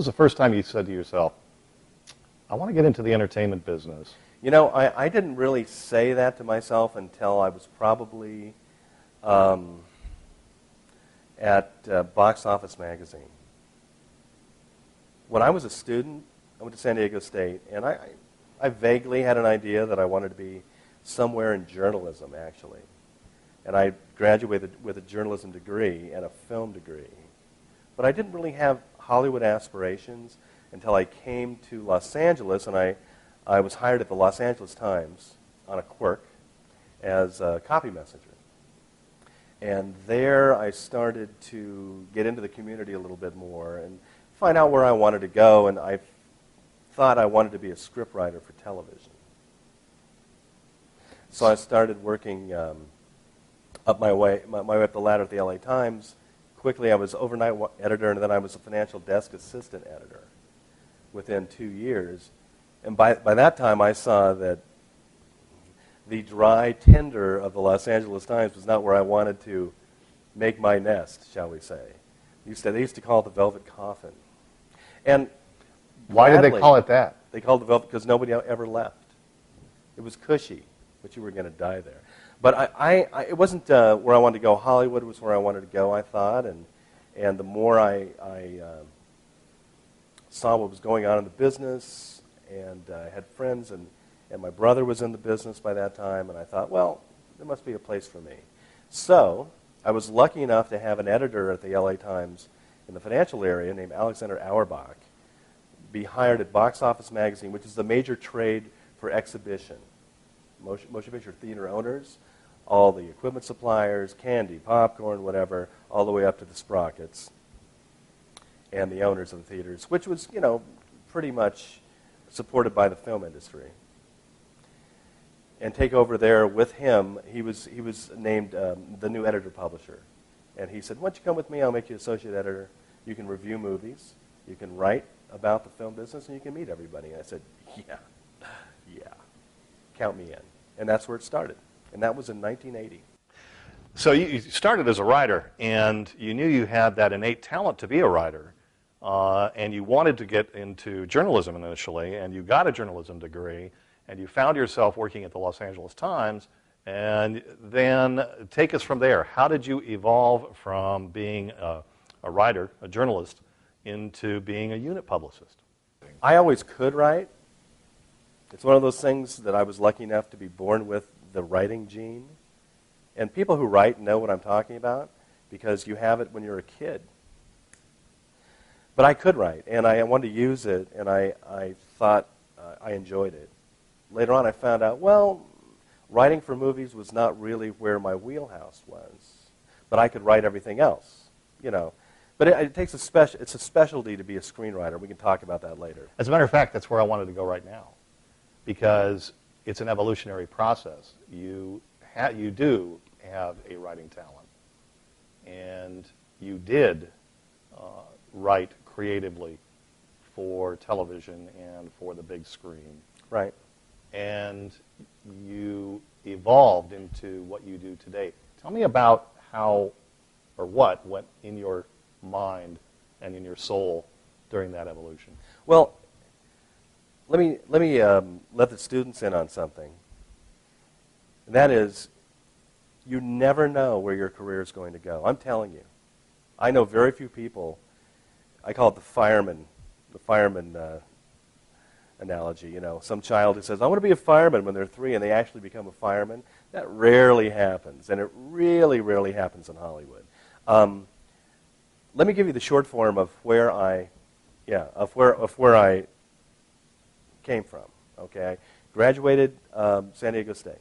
was the first time you said to yourself, I want to get into the entertainment business? You know, I didn't really say that to myself until I was probably at Box Office magazine. When I was a student, I went to San Diego State, and I vaguely had an idea that I wanted to be somewhere in journalism, actually. And I graduated with a journalism degree and a film degree. But I didn't really have Hollywood aspirations until I came to Los Angeles, and I was hired at the Los Angeles Times on a quirk as a copy messenger. And there I started to get into the community a little bit more and find out where I wanted to go, and I thought I wanted to be a scriptwriter for television. So I started working up my way up the ladder at the LA Times. Quickly, I was overnight editor, and then I was a financial desk assistant editor within 2 years. And by that time, I saw that the dry tinder of the Los Angeles Times was not where I wanted to make my nest, shall we say. They used to call it the velvet coffin. And why did they call it that? They called it the velvet because nobody ever left. It was cushy, but you were going to die there. But it wasn't where I wanted to go. Hollywood was where I wanted to go, I thought. And the more I saw what was going on in the business, and I had friends, and my brother was in the business by that time, and I thought, well, there must be a place for me. So I was lucky enough to have an editor at the LA Times in the financial area named Alexander Auerbach be hired at Box Office magazine, which is the major trade for exhibition. Motion picture theater owners, all the equipment suppliers, candy, popcorn, whatever, all the way up to the sprockets and the owners of the theaters, which was, you know, pretty much supported by the film industry. And take over there with him, he was named the new editor-publisher. And he said, why don't you come with me, I'll make you associate editor. You can review movies, you can write about the film business, and you can meet everybody. And I said, yeah, count me in. And that's where it started. And that was in 1980. So you started as a writer, and you knew you had that innate talent to be a writer, and you wanted to get into journalism initially, and you got a journalism degree, and you found yourself working at the Los Angeles Times, and then take us from there. How did you evolve from being a writer, a journalist, into being a unit publicist? I always could write. It's one of those things that I was lucky enough to be born with the writing gene. And people who write know what I'm talking about because you have it when you're a kid. But I could write, and I wanted to use it, and I thought I enjoyed it. Later on, I found out, well, writing for movies was not really where my wheelhouse was. But I could write everything else, you know. But it takes it's a specialty to be a screenwriter. We can talk about that later. As a matter of fact, that's where I wanted to go right now, because it's an evolutionary process. You do have a writing talent, and you did write creatively for television and for the big screen. Right. And you evolved into what you do today. Tell me about how or what went in your mind and in your soul during that evolution. Well, let me let the students in on something. And that is, you never know where your career is going to go. I'm telling you. I know very few people. I call it the fireman analogy. You know, some child who says, I want to be a fireman when they're 3, and they actually become a fireman. That rarely happens, and it really rarely happens in Hollywood. Let me give you the short form of where I came from. Okay, I graduated San Diego State,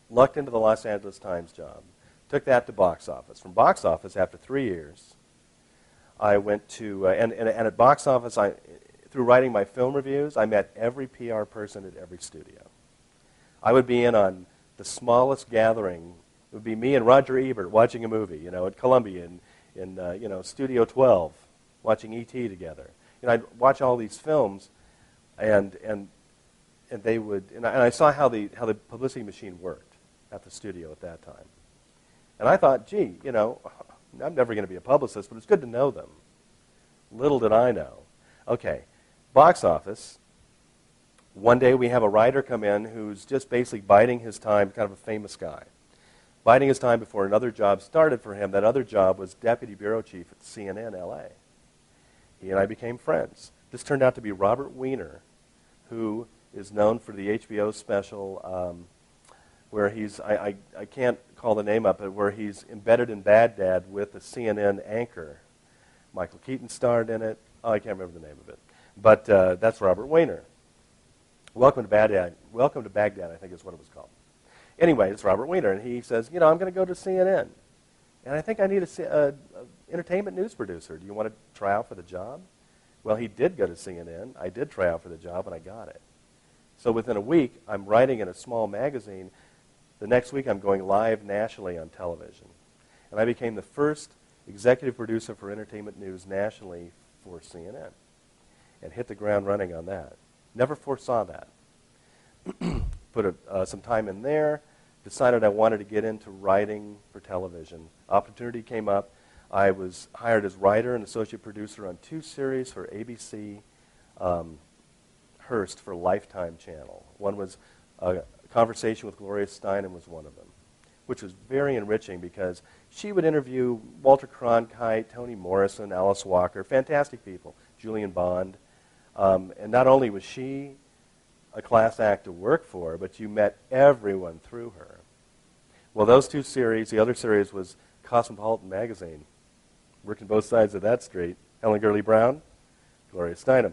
lucked into the Los Angeles Times job, took that to Box Office. From Box Office, after 3 years, I went to and at Box Office, through writing my film reviews, I met every PR person at every studio. I would be in on the smallest gathering. It would be me and Roger Ebert watching a movie, you know, at Columbia in Studio 12, watching E.T. together. You know, I'd watch all these films, and they would, and I saw how the publicity machine worked at the studio at that time. And I thought, gee, you know, I'm never going to be a publicist, but it's good to know them. Little did I know. Okay, box office. One day we have a writer come in who's just basically biding his time, kind of a famous guy. Biding his time before another job started for him. That other job was deputy bureau chief at CNN LA. He and I became friends. This turned out to be Robert Weiner, who is known for the HBO special where he's, I can't call the name up, but where he's embedded in Baghdad with the CNN anchor. Michael Keaton starred in it. Oh, I can't remember the name of it. But that's Robert Weiner. Welcome to Baghdad. Welcome to Baghdad, I think is what it was called. Anyway, it's Robert Weiner, and he says, you know, I'm going to go to CNN, and I think I need an entertainment news producer. Do you want to try out for the job? Well, he did go to CNN. I did try out for the job, and I got it. So within a week, I'm writing in a small magazine. The next week, I'm going live nationally on television. And I became the first executive producer for entertainment news nationally for CNN and hit the ground running on that. Never foresaw that. Put some time in there, decided I wanted to get into writing for television. Opportunity came up. I was hired as writer and associate producer on 2 series for ABC Hearst for Lifetime Channel. One was a Conversation with Gloria Steinem was one of them, which was very enriching because she would interview Walter Cronkite, Toni Morrison, Alice Walker, fantastic people, Julian Bond. And not only was she a class act to work for, but you met everyone through her. Well, those 2 series, the other series was Cosmopolitan Magazine. Working both sides of that street. Helen Gurley Brown, Gloria Steinem.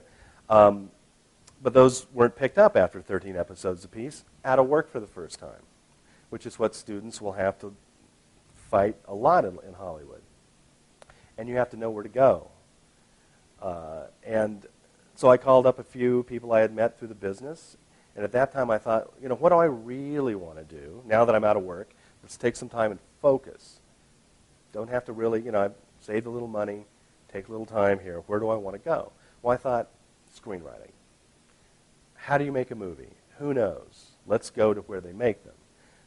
But those weren't picked up after 13 episodes apiece. Out of work for the first time, which is what students will have to fight a lot in Hollywood. And you have to know where to go. And so I called up a few people I had met through the business. And at that time I thought, you know, what do I really want to do now that I'm out of work? Let's take some time and focus. Don't have to really, you know, I've saved a little money, take a little time here. Where do I want to go? Well, I thought, screenwriting. How do you make a movie? Who knows? Let's go to where they make them.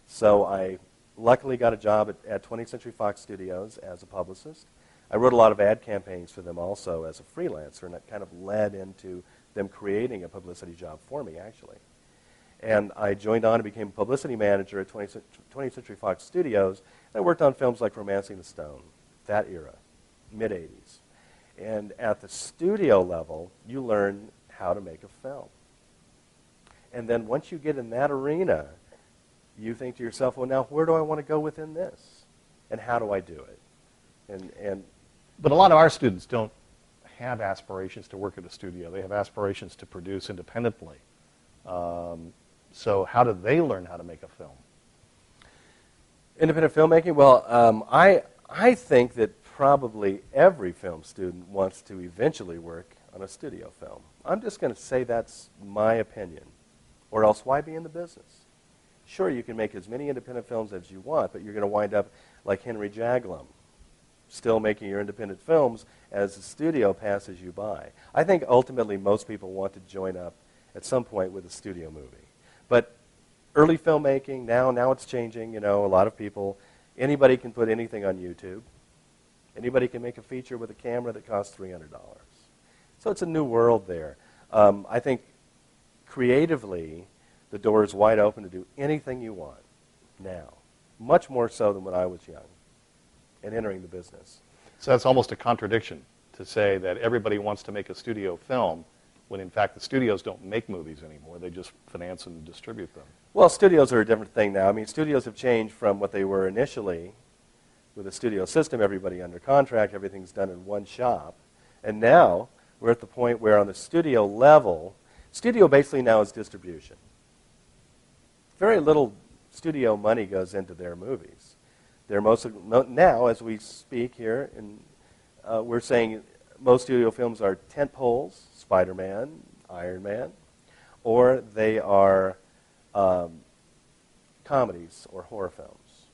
So I luckily got a job at 20th Century Fox Studios as a publicist. I wrote a lot of ad campaigns for them also as a freelancer, and that kind of led into them creating a publicity job for me, actually. And I joined on and became a publicity manager at 20th Century Fox Studios. And I worked on films like Romancing the Stone, that era, mid-'80s. And at the studio level, you learn how to make a film. And then once you get in that arena, you think to yourself, well, now where do I want to go within this? And how do I do it? But a lot of our students don't have aspirations to work at a studio. They have aspirations to produce independently. So how do they learn how to make a film? Independent filmmaking? Well, I think that probably every film student wants to eventually work on a studio film. I'm just going to say that's my opinion. Or else why be in the business? Sure, you can make as many independent films as you want, but you're going to wind up like Henry Jaglom, still making your independent films as the studio passes you by. I think ultimately most people want to join up at some point with a studio movie. But early filmmaking, now it's changing. You know, a lot of people, anybody can put anything on YouTube. Anybody can make a feature with a camera that costs $300. So it's a new world there. I think creatively, the door is wide open to do anything you want now, much more so than when I was young and entering the business. So that's almost a contradiction to say that everybody wants to make a studio film when in fact the studios don't make movies anymore. They just finance and distribute them. Well, studios are a different thing now. I mean, studios have changed from what they were initially with a studio system, everybody under contract, everything's done in one shop. And now we're at the point where on the studio level, studio basically now is distribution. Very little studio money goes into their movies. They're mostly, now, as we speak here, and we're saying most studio films are tent poles, Spider-Man, Iron Man, or they are comedies or horror films,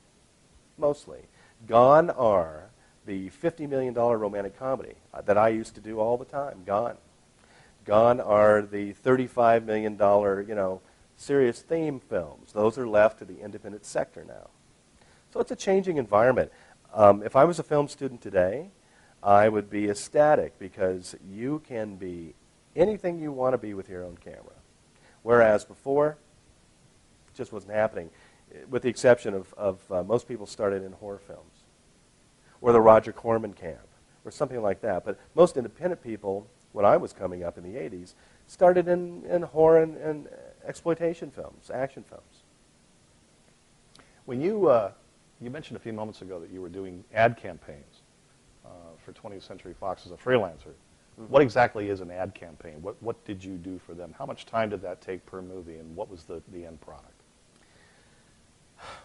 mostly. Gone are the $50 million romantic comedy that I used to do all the time, gone. Gone are the $35 million, serious theme films. Those are left to the independent sector now. So it's a changing environment. If I was a film student today, I would be ecstatic because you can be anything you want to be with your own camera. Whereas before, it just wasn't happening, with the exception of most people started in horror films or the Roger Corman camp or something like that. But most independent people, when I was coming up in the 80s, started in horror and exploitation films, action films. When you mentioned a few moments ago that you were doing ad campaigns for 20th Century Fox as a freelancer. Mm-hmm. What exactly is an ad campaign? What did you do for them? How much time did that take per movie, and what was the end product?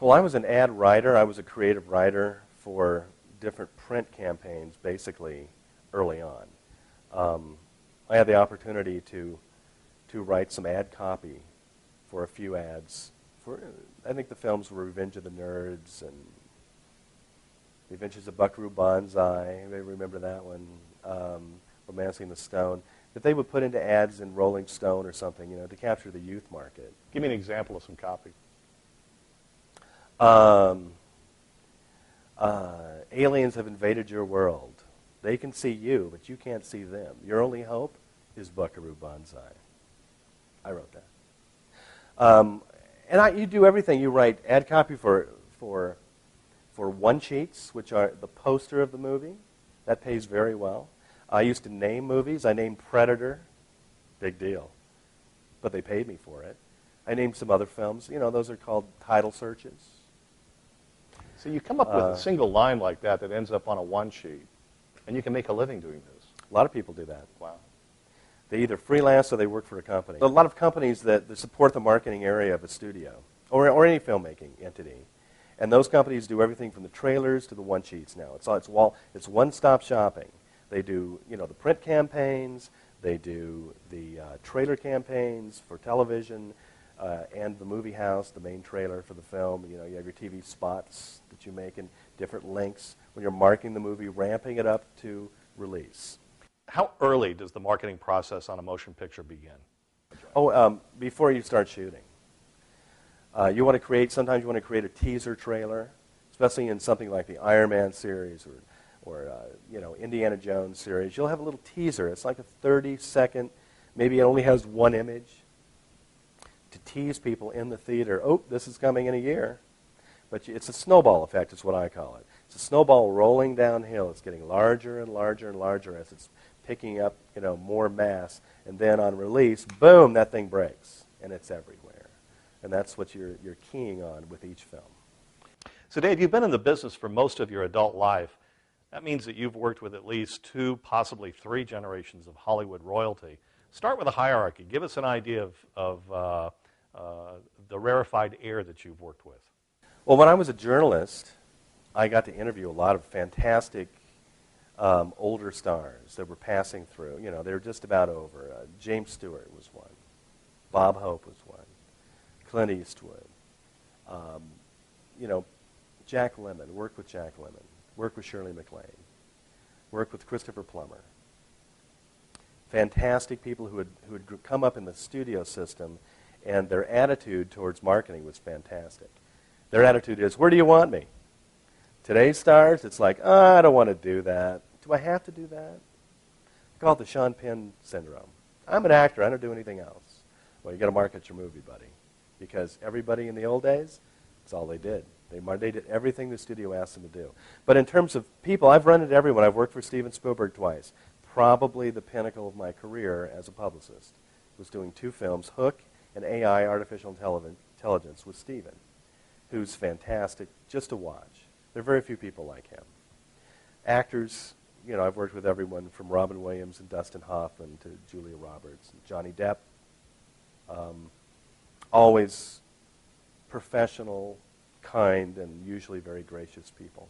Well, I was an ad writer. I was a creative writer for different print campaigns, basically, early on. I had the opportunity to write some ad copy for a few ads. I think the films were Revenge of the Nerds and The Adventures of Buckaroo Banzai. You may remember that one. Romancing the Stone. That they would put into ads in Rolling Stone or something, to capture the youth market. Give me an example of some copy. Aliens have invaded your world. They can see you, but you can't see them. Your only hope is Buckaroo Banzai. I wrote that. And you do everything. You write ad copy for one-sheets, which are the poster of the movie. That pays very well. I used to name movies. I named Predator. Big deal. But they paid me for it. I named some other films. Those are called title searches. So you come up with a single line like that ends up on a one-sheet, and you can make a living doing this. A lot of people do that. Wow. They either freelance or they work for a company. A lot of companies that support the marketing area of a studio or any filmmaking entity. And those companies do everything from the trailers to the one-sheets now. It's one-stop shopping. They do, the print campaigns. They do the trailer campaigns for television and the movie house, the main trailer for the film. You have your TV spots that you make in different lengths when you're marketing the movie, ramping it up to release. How early does the marketing process on a motion picture begin? Before you start shooting. Sometimes you want to create a teaser trailer, especially in something like the Iron Man series or Indiana Jones series. You'll have a little teaser. It's like a 30-second, maybe it only has one image, to tease people in the theater. Oh, this is coming in a year. But it's a snowball effect is what I call it. It's a snowball rolling downhill. It's getting larger and larger and larger as it's picking up, more mass. And then on release, boom, that thing breaks. And it's everywhere. And that's what you're keying on with each film. So Dave, you've been in the business for most of your adult life. That means that you've worked with at least 2, possibly 3 generations of Hollywood royalty. Start with a hierarchy. Give us an idea of the rarefied air that you've worked with. Well, when I was a journalist, I got to interview a lot of fantastic older stars that were passing through. They were just about over. James Stewart was one. Bob Hope was one. Clint Eastwood. Jack Lemmon. Worked with Jack Lemmon. Worked with Shirley MacLaine. Worked with Christopher Plummer. Fantastic people who had come up in the studio system, and their attitude towards marketing was fantastic. Their attitude is, where do you want me? Today's stars, it's like, I don't want to do that. Do I have to do that? I call it the Sean Penn syndrome. I'm an actor. I don't do anything else. Well, you got to market your movie, buddy. Because everybody in the old days, that's all they did. They did everything the studio asked them to do. But in terms of people, I've run into everyone. I've worked for Steven Spielberg twice. Probably the pinnacle of my career as a publicist was doing 2 films, Hook and AI, Artificial Intelligence, with Steven, who's fantastic just to watch. There are very few people like him. Actors, I've worked with everyone from Robin Williams and Dustin Hoffman to Julia Roberts and Johnny Depp. Always professional, kind, and usually very gracious people.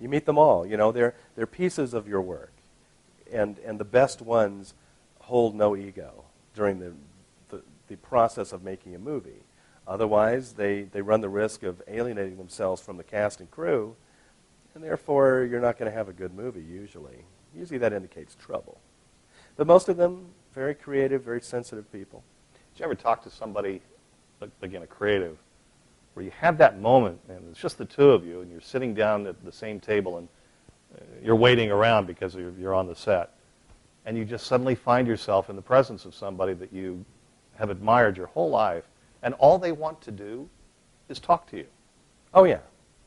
You meet them all. They're pieces of your work. And the best ones hold no ego during the process of making a movie. Otherwise, they run the risk of alienating themselves from the cast and crew, and therefore you're not going to have a good movie usually. Usually that indicates trouble. But most of them, very creative, very sensitive people. Did you ever talk to somebody, again, a creative, where you have that moment, and it's just the 2 of you, and you're sitting down at the same table, and you're waiting around because you're on the set, and you just suddenly find yourself in the presence of somebody that you have admired your whole life, and all they want to do is talk to you. Oh, yeah.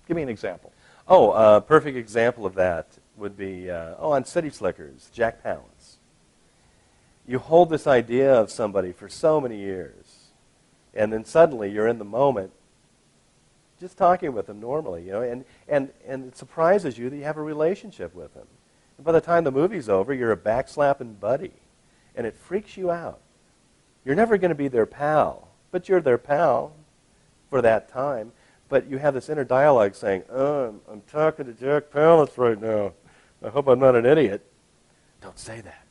Give me an example. Oh, a perfect example of that would be, on City Slickers, Jack Palance. You hold this idea of somebody for so many years, and then suddenly you're in the moment just talking with them normally, and it surprises you that you have a relationship with them. And by the time the movie's over, you're a backslapping buddy, and it freaks you out. You're never going to be their pal, but you're their pal for that time. But you have this inner dialogue saying, oh, I'm talking to Jack Palance right now. I hope I'm not an idiot. Don't say that.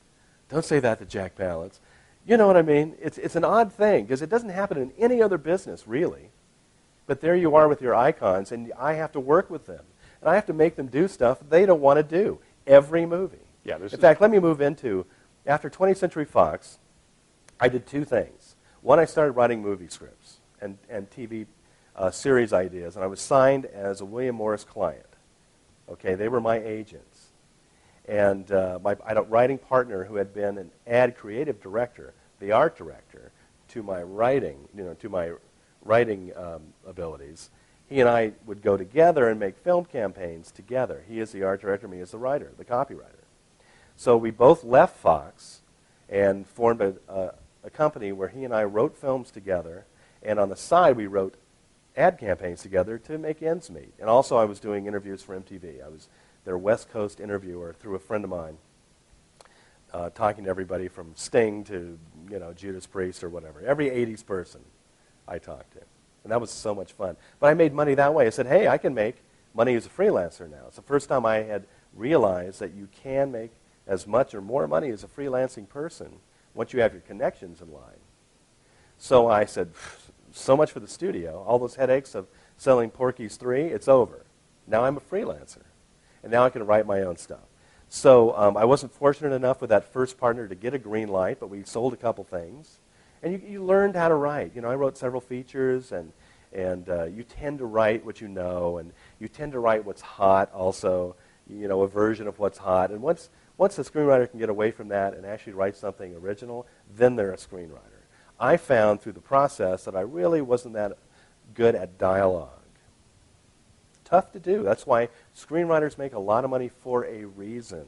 Don't say that to Jack Palance. You know what I mean? It's an odd thing, because it doesn't happen in any other business, really. But there you are with your icons, and I have to work with them. And I have to make them do stuff they don't want to do every movie. Yeah, in fact, let me move into, after 20th Century Fox, I did two things. One, I started writing movie scripts and TV series ideas, and I was signed as a William Morris client. Okay, they were my agents. And my writing partner, who had been an ad creative director, the art director, to my writing, abilities, he and I would go together and make film campaigns together. He is the art director, me as the writer, the copywriter. So we both left Fox and formed a company where he and I wrote films together, and on the side we wrote ad campaigns together to make ends meet. And also I was doing interviews for MTV. I was their West Coast interviewer through a friend of mine, talking to everybody from Sting to Judas Priest or whatever. Every 80s person I talked to. And that was so much fun. But I made money that way. I said, hey, I can make money as a freelancer now. It's the first time I had realized that you can make as much or more money as a freelancing person once you have your connections in line. So I said, so much for the studio. All those headaches of selling Porky's 3, it's over. Now I'm a freelancer. And now I can write my own stuff. So I wasn't fortunate enough with that first partner to get a green light, but we sold a couple things. And you learned how to write. I wrote several features, and you tend to write what you know, and you tend to write what's hot also, a version of what's hot. And once a screenwriter can get away from that and actually write something original, then they're a screenwriter. I found through the process that I really wasn't that good at dialogue. Tough to do. That's why screenwriters make a lot of money for a reason.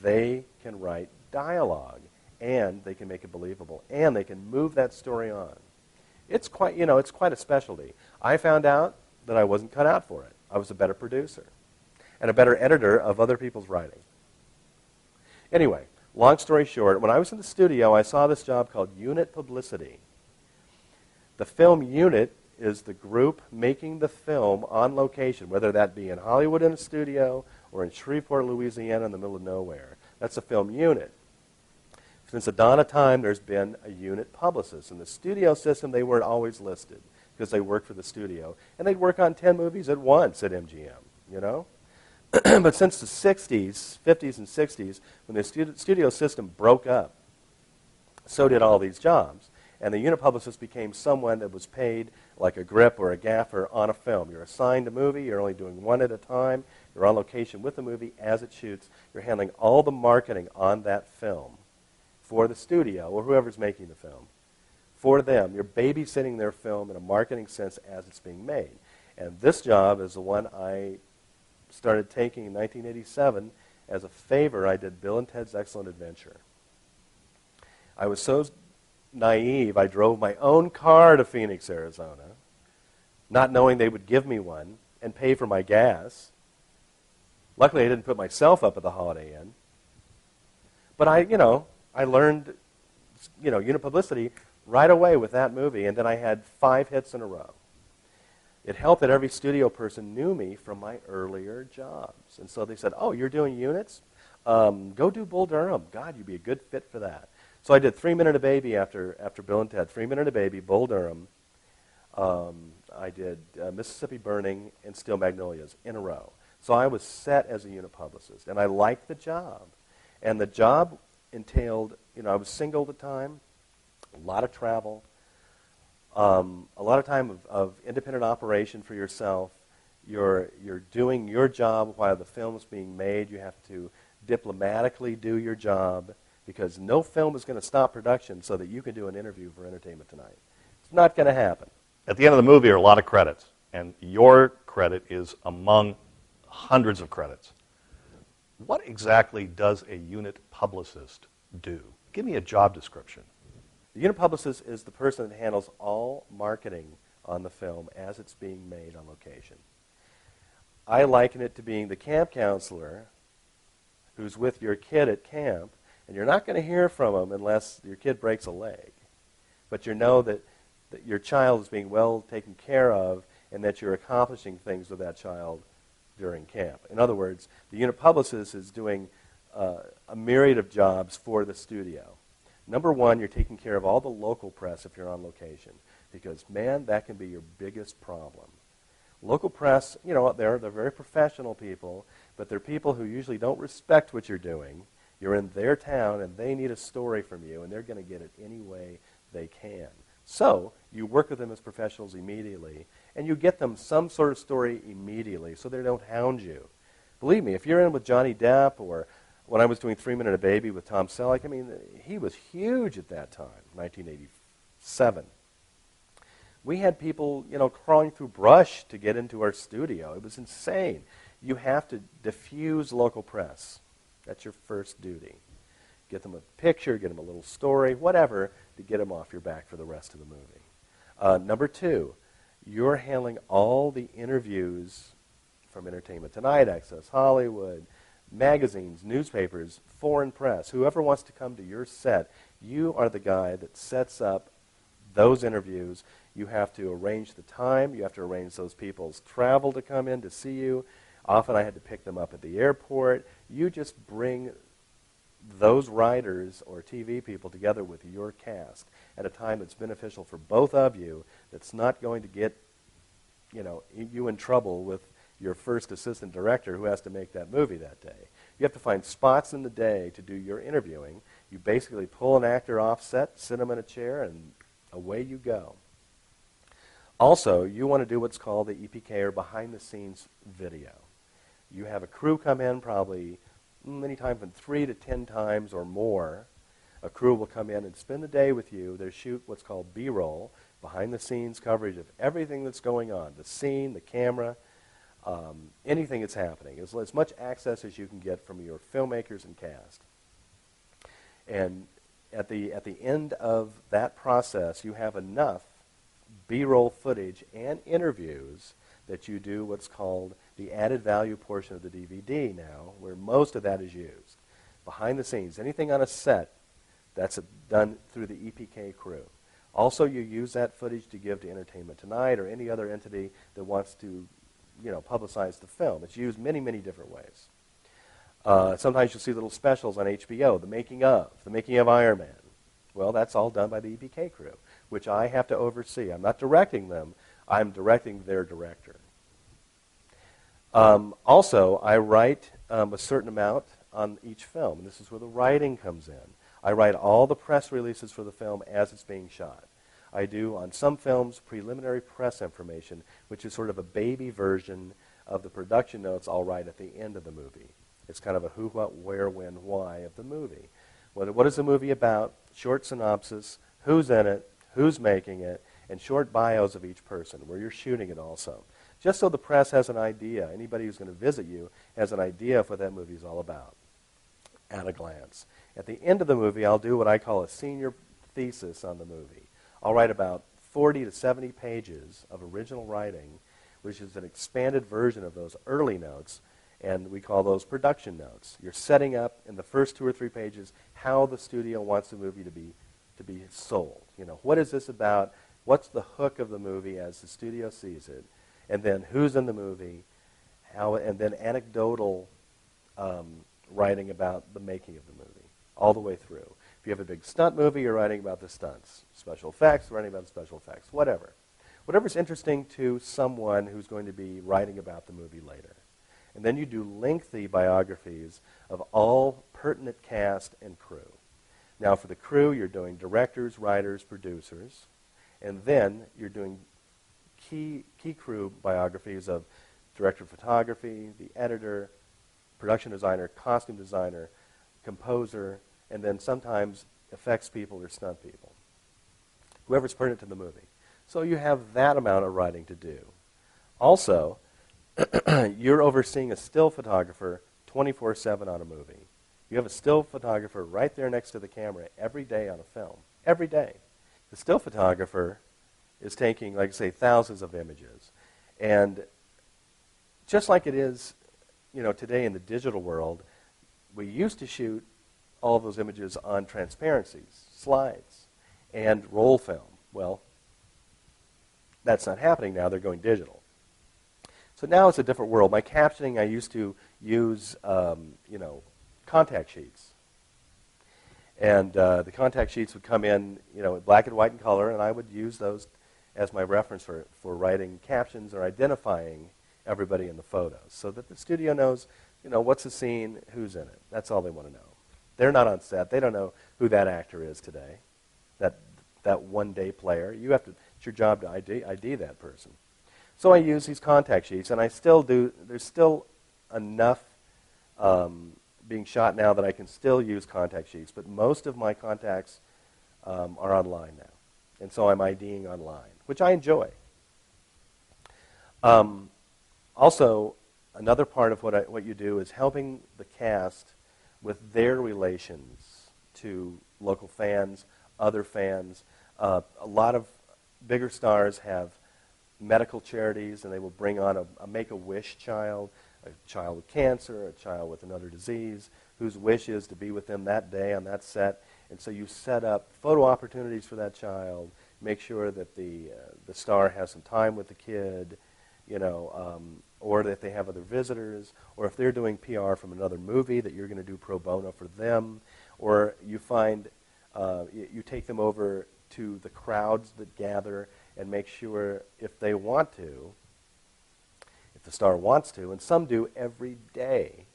They can write dialogue, and they can make it believable, and they can move that story on. It's quite a specialty. I found out that I wasn't cut out for it. I was a better producer and a better editor of other people's writing. Anyway, long story short, when I was in the studio, I saw this job called Unit Publicity. The film unit is the group making the film on location, whether that be in Hollywood in a studio or in Shreveport, Louisiana in the middle of nowhere. That's a film unit. Since the dawn of time, there's been a unit publicist. In the studio system, they weren't always listed because they worked for the studio. And they'd work on 10 movies at once at MGM, But since the 60s, 50s and 60s, when the studio system broke up, so did all these jobs. And the unit publicist became someone that was paid like a grip or a gaffer on a film. You're assigned a movie. You're only doing one at a time. You're on location with the movie as it shoots. You're handling all the marketing on that film for the studio or whoever's making the film. For them, you're babysitting their film in a marketing sense as it's being made. And this job is the one I started taking in 1987 as a favor. I did Bill and Ted's Excellent Adventure. I was so naive, I drove my own car to Phoenix, Arizona, not knowing they would give me one and pay for my gas. Luckily, I didn't put myself up at the Holiday Inn. But I learned, unit publicity right away with that movie, and then I had 5 hits in a row. It helped that every studio person knew me from my earlier jobs. And so they said, oh, you're doing units? Go do Bull Durham. God, you'd be a good fit for that. So I did 3 Men and a Baby after Bill and Ted. 3 Men and a Baby, Bull Durham. I did Mississippi Burning and Steel Magnolias in a row. So I was set as a unit publicist, and I liked the job. And the job entailed, I was single at the time, a lot of travel, a lot of time of independent operation for yourself. You're doing your job while the film is being made. You have to diplomatically do your job because no film is going to stop production so that you can do an interview for Entertainment Tonight. It's not going to happen. At the end of the movie are a lot of credits, and your credit is among hundreds of credits. What exactly does a unit publicist do? Give me a job description. The unit publicist is the person that handles all marketing on the film as it's being made on location. I liken it to being the camp counselor who's with your kid at camp, and you're not going to hear from him unless your kid breaks a leg. But you know that your child is being well taken care of and that you're accomplishing things with that child during camp. In other words, the unit publicist is doing a myriad of jobs for the studio. Number one, you're taking care of all the local press if you're on location because, man, that can be your biggest problem. Local press, you know, they're very professional people, but they're people who usually don't respect what you're doing. You're in their town, and they need a story from you, and they're going to get it any way they can. So you work with them as professionals immediately, and you get them some sort of story immediately so they don't hound you. Believe me, if you're in with Johnny Depp or when I was doing 3 Minute a Baby with Tom Selleck, I mean, he was huge at that time, 1987. We had people, you know, crawling through brush to get into our studio. It was insane. You have to diffuse local press. That's your first duty. Get them a picture, get them a little story, whatever, to get them off your back for the rest of the movie. Number two, you're handling all the interviews from Entertainment Tonight, Access Hollywood, magazines, newspapers, foreign press, whoever wants to come to your set, you are the guy that sets up those interviews. You have to arrange the time. You have to arrange those people's travel to come in to see you. Often I had to pick them up at the airport. You just bring those writers or TV people together with your cast at a time that's beneficial for both of you, that's not going to get, you know, you in trouble with your first assistant director who has to make that movie that day. You have to find spots in the day to do your interviewing. You basically pull an actor off set, sit him in a chair, and away you go. Also, you want to do what's called the EPK, or behind-the-scenes video. You have a crew come in probably many times, from 3 to 10 times or more. A crew will come in and spend the day with you. They shoot what's called B-roll, behind-the-scenes coverage of everything that's going on, the scene, the camera, anything that's happening. As much access as you can get from your filmmakers and cast. And at the end of that process, you have enough B-roll footage and interviews that you do what's called the added value portion of the DVD now, where most of that is used. Behind the scenes, anything on a set, that's done through the EPK crew. Also, you use that footage to give to Entertainment Tonight or any other entity that wants to, you know, publicize the film. It's used many, many different ways. Sometimes you'll see little specials on HBO, the making of Iron Man. Well, that's all done by the EPK crew, which I have to oversee. I'm not directing them. I'm directing their director. Also, I write a certain amount on each film, and this is where the writing comes in. I write all the press releases for the film as it's being shot. I do, on some films, preliminary press information, which is sort of a baby version of the production notes I'll write at the end of the movie. It's kind of a who, what, where, when, why of the movie. What is the movie about? Short synopsis, who's in it, who's making it, and short bios of each person, where you're shooting it also. Just so the press has an idea, anybody who's going to visit you has an idea of what that movie is all about at a glance. At the end of the movie, I'll do what I call a senior thesis on the movie. I'll write about 40 to 70 pages of original writing, which is an expanded version of those early notes, and we call those production notes. You're setting up in the first 2 or 3 pages how the studio wants the movie to be sold. You know, what is this about? What's the hook of the movie as the studio sees it? And then who's in the movie? How? And then anecdotal writing about the making of the movie, all the way through. If you have a big stunt movie, you're writing about the stunts. Special effects, writing about the special effects. Whatever. Whatever's interesting to someone who's going to be writing about the movie later. And then you do lengthy biographies of all pertinent cast and crew. Now for the crew, you're doing directors, writers, producers, and then you're doing key crew biographies of director of photography, the editor, production designer, costume designer, composer, and then sometimes effects people or stunt people. Whoever's put it to the movie. So you have that amount of writing to do. Also, you're overseeing a still photographer 24/7 on a movie. You have a still photographer right there next to the camera every day on a film. Every day. The still photographer is taking, like I say, thousands of images. And just like it is, today in the digital world, we used to shoot all of those images on transparencies, slides, and roll film. Well, that's not happening now. They're going digital. So now it's a different world. My captioning, I used to use, contact sheets. And the contact sheets would come in, black and white in color, and I would use those as my reference for writing captions or identifying everybody in the photos so that the studio knows, what's the scene, who's in it. That's all they want to know. They're not on set. They don't know who that actor is today, that one-day player. It's your job to ID that person. So I use these contact sheets, and I still do. There's still enough being shot now that I can still use contact sheets, but most of my contacts are online now. And so I'm IDing online, which I enjoy. Also, another part of what you do is helping the cast with their relations to local fans, other fans. A lot of bigger stars have medical charities, and they will bring on a Make-A-Wish child, a child with cancer, a child with another disease, whose wish is to be with them that day on that set. And so you set up photo opportunities for that child, make sure that the star has some time with the kid, or that they have other visitors, or if they're doing PR from another movie that you're going to do pro bono for them, or you find, you take them over to the crowds that gather and make sure if they want to, if the star wants to, and some do every day,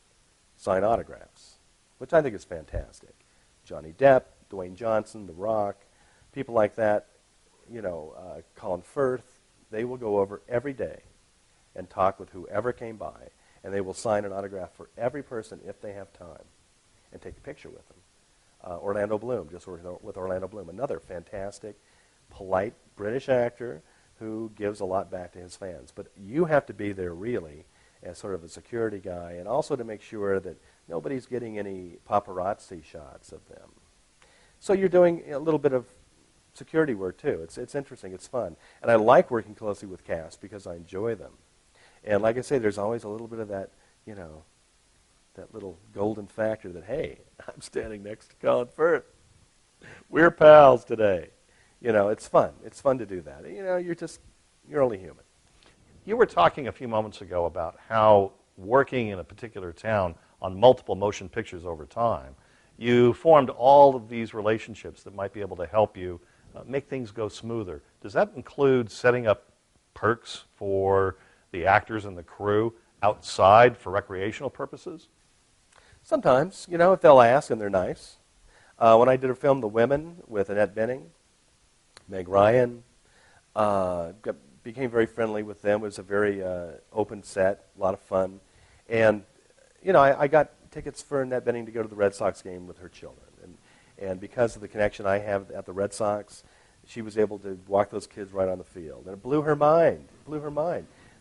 sign autographs, which I think is fantastic. Johnny Depp, Dwayne Johnson, The Rock, people like that, Colin Firth, they will go over every day and talk with whoever came by, and they will sign an autograph for every person if they have time, and take a picture with them. Orlando Bloom, just with Orlando Bloom, another fantastic, polite British actor who gives a lot back to his fans. But you have to be there really as sort of a security guy, and also to make sure that nobody's getting any paparazzi shots of them. So you're doing a little bit of security work too. It's interesting, it's fun. And I like working closely with cast because I enjoy them. And like I say, there's always a little bit of that, that little golden factor that, hey, I'm standing next to Colin Firth. We're pals today. It's fun. It's fun to do that. You're only human. You were talking a few moments ago about how working in a particular town on multiple motion pictures over time, you formed all of these relationships that might be able to help you make things go smoother. Does that include setting up perks for the actors and the crew outside for recreational purposes? Sometimes, if they'll ask and they're nice. When I did a film, The Women, with Annette Bening, Meg Ryan, became very friendly with them. It was a very open set, a lot of fun. And, I got tickets for Annette Bening to go to the Red Sox game with her children. And because of the connection I have at the Red Sox, she was able to walk those kids right on the field. And it blew her mind.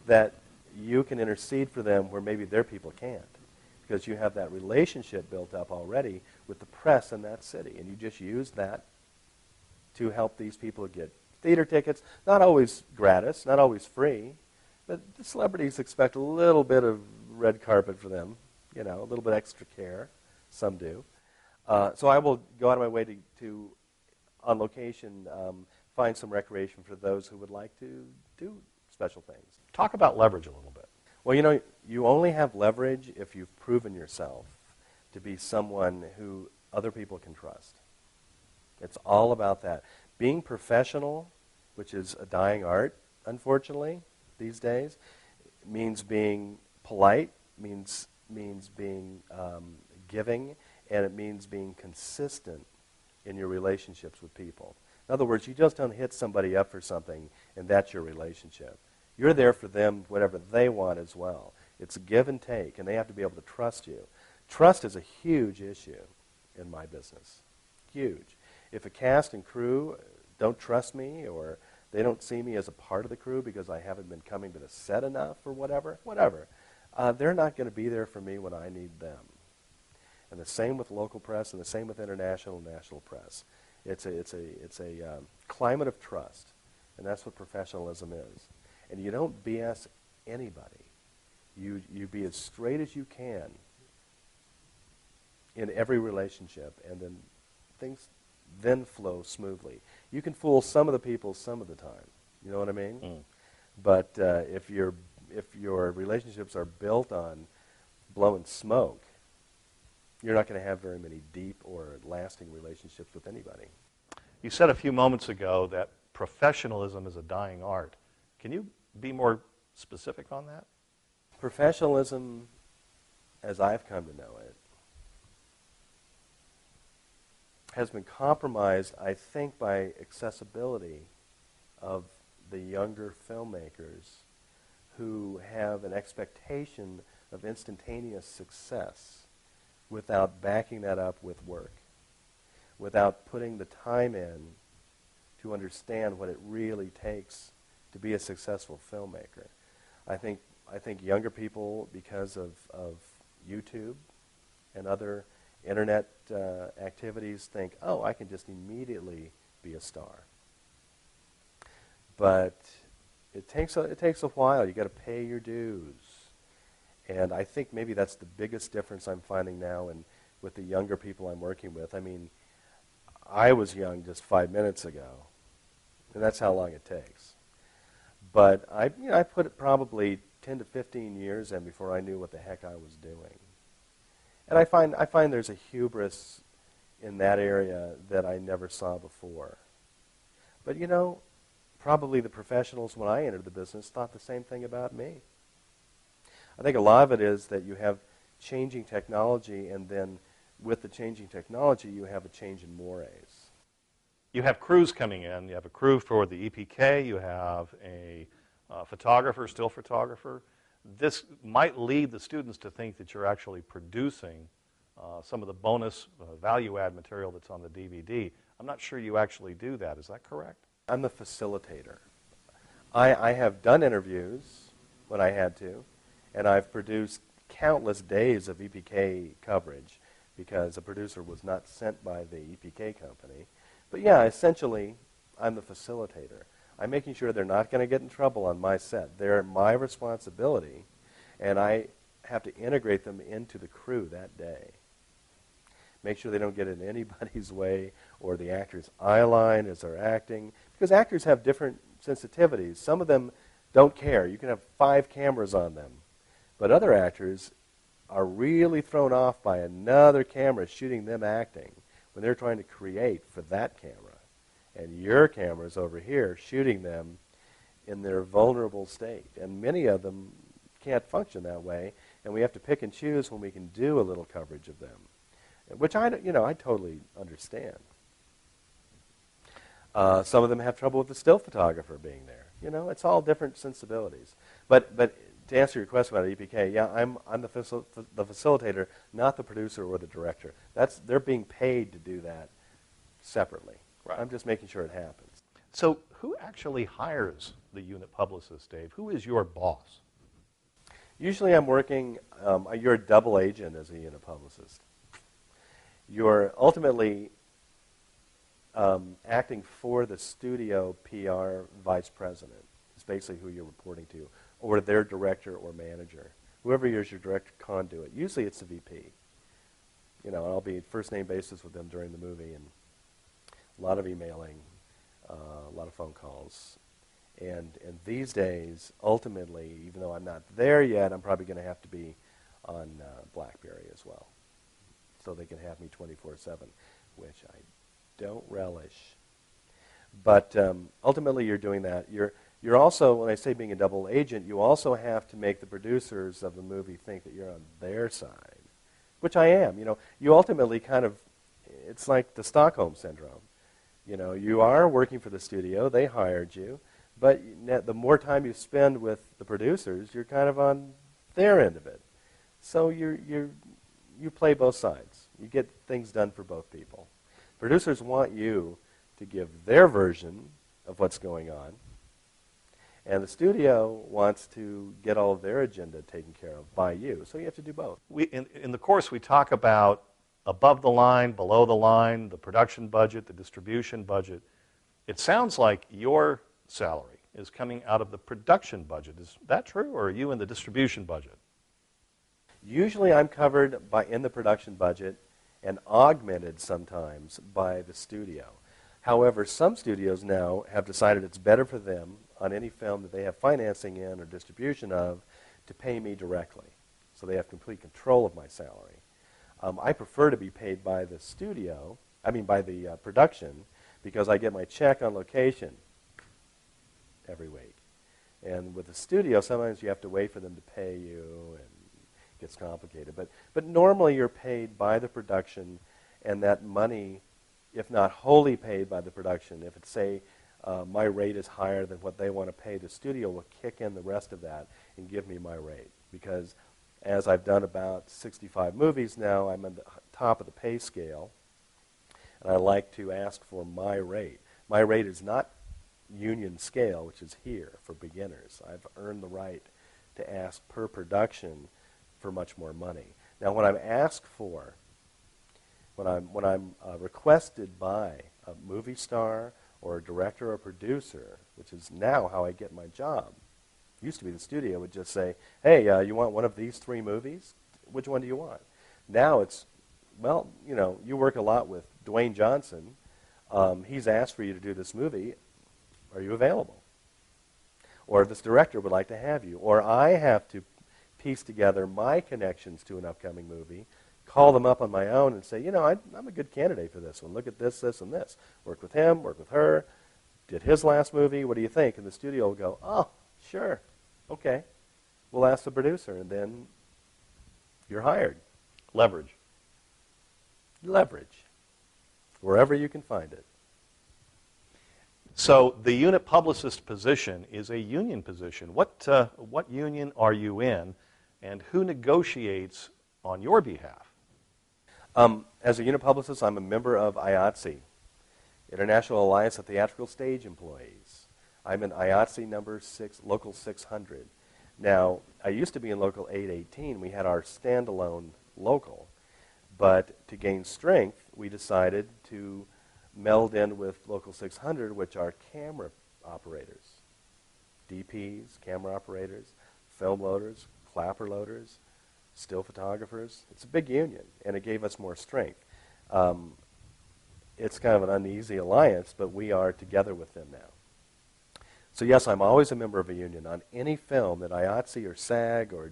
That you can intercede for them where maybe their people can't, because you have that relationship built up already with the press in that city, and you just use that to help these people get theater tickets, not always gratis, not always free, but the celebrities expect a little bit of red carpet for them, a little bit extra care. Some do. So I will go out of my way to on location, find some recreation for those who would like to do special things. Talk about leverage a little bit. Well, you only have leverage if you've proven yourself to be someone who other people can trust. It's all about that. Being professional, which is a dying art, unfortunately, these days, means being polite, means being giving, and it means being consistent in your relationships with people. In other words, you just don't hit somebody up for something, and that's your relationship. You're there for them, whatever they want as well. It's a give and take, and they have to be able to trust you. Trust is a huge issue in my business. Huge. If a cast and crew don't trust me, or they don't see me as a part of the crew because I haven't been coming to the set enough or whatever, they're not going to be there for me when I need them. And the same with local press, and the same with international and national press. It's a climate of trust, and that's what professionalism is. And you don't BS anybody. You be as straight as you can in every relationship, and then things then flow smoothly. You can fool some of the people some of the time. You know what I mean? Mm. But if your relationships are built on blowing smoke, you're not going to have very many deep or lasting relationships with anybody. You said a few moments ago that professionalism is a dying art. Can you be more specific on that? Professionalism, as I've come to know it, has been compromised, I think, by accessibility of the younger filmmakers who have an expectation of instantaneous success without backing that up with work, without putting the time in to understand what it really takes to be a successful filmmaker. I think younger people, because of YouTube and other internet activities, think, oh, I can just immediately be a star. But it takes a while. You got to pay your dues. And I think maybe that's the biggest difference I'm finding now with the younger people I'm working with. I mean, I was young just 5 minutes ago, and that's how long it takes. But I put it probably 10 to 15 years in before I knew what the heck I was doing. And I find there's a hubris in that area that I never saw before. But probably the professionals when I entered the business thought the same thing about me. I think a lot of it is that you have changing technology, and then with the changing technology, you have a change in mores. You have crews coming in. You have a crew for the EPK. You have a photographer, still photographer. This might lead the students to think that you're actually producing some of the bonus value-add material that's on the DVD. I'm not sure you actually do that. Is that correct? I'm the facilitator. I have done interviews when I had to, and I've produced countless days of EPK coverage because a producer was not sent by the EPK company. But yeah, essentially, I'm the facilitator. I'm making sure they're not going to get in trouble on my set. They're my responsibility, and I have to integrate them into the crew that day. Make sure they don't get in anybody's way or the actor's eye line as they're acting, because actors have different sensitivities. Some of them don't care. You can have 5 cameras on them. But other actors are really thrown off by another camera shooting them acting when they're trying to create for that camera. And your camera's over here shooting them in their vulnerable state. And many of them can't function that way, and we have to pick and choose when we can do a little coverage of them, which I totally understand. Some of them have trouble with the still photographer being there. It's all different sensibilities. But to answer your question about EPK, yeah, I'm the facilitator, not the producer or the director. They're being paid to do that separately. Right. I'm just making sure it happens. So who actually hires the unit publicist, Dave? Who is your boss? Usually I'm working, you're a double agent as a unit publicist. You're ultimately acting for the studio PR vice president. It's basically who you're reporting to, or their director or manager. Whoever is your direct conduit. Usually it's the VP. And I'll be first name basis with them during the movie, and a lot of emailing, a lot of phone calls. And these days, ultimately, even though I'm not there yet, I'm probably going to have to be on BlackBerry as well, so they can have me 24/7, which I don't relish. But ultimately, you're doing that. You're also, when I say being a double agent, you also have to make the producers of the movie think that you're on their side, which I am. You ultimately it's like the Stockholm Syndrome. You are working for the studio, they hired you, But the more time you spend with the producers, you're kind of on their end of it. So you play both sides. You get things done for both people. Producers want you to give their version of what's going on, and the studio wants to get all of their agenda taken care of by you. So you have to do both. In the course, we talk about above the line, below the line, the production budget, the distribution budget. It sounds like your salary is coming out of the production budget. Is that true, or are you in the distribution budget? Usually I'm covered in the production budget and augmented sometimes by the studio. However, some studios now have decided it's better for them on any film that they have financing in or distribution of to pay me directly. So they have complete control of my salary. I prefer to be paid by the studio, by the production, because I get my check on location every week. And with the studio, sometimes you have to wait for them to pay you, and it gets complicated. But normally you're paid by the production, and that money, if not wholly paid by the production, if it's, say, my rate is higher than what they want to pay, the studio will kick in the rest of that and give me my rate. Because as I've done about 65 movies now, I'm at the top of the pay scale, and I like to ask for my rate. My rate is not union scale, which is here for beginners. I've earned the right to ask per production for much more money. Now, when I'm asked for, when I'm requested by a movie star or a director or producer, which is now how I get my job. Used to be the studio would just say, hey, you want one of these 3 movies? Which one do you want? Now it's, well, you work a lot with Dwayne Johnson. He's asked for you to do this movie. Are you available? Or this director would like to have you. Or I have to piece together my connections to an upcoming movie, call them up on my own and say, I'm a good candidate for this one. Look at this, this, and this. Work with him, work with her. Did his last movie. What do you think? And the studio will go, oh, sure. Okay. We'll ask the producer, and then you're hired. Leverage. Leverage. Wherever you can find it. So the unit publicist position is a union position. What union are you in, and who negotiates on your behalf? As a unit publicist, I'm a member of IATSE, International Alliance of Theatrical Stage Employees. I'm in IATSE number 6, local 600. Now, I used to be in local 818. We had our standalone local. But to gain strength, we decided to meld in with local 600, which are camera operators, DPs, camera operators, film loaders, clapper loaders, still photographers. It's a big union, and it gave us more strength. It's kind of an uneasy alliance, but we are together with them now. So yes, I'm always a member of a union. On any film that IATSE or SAG or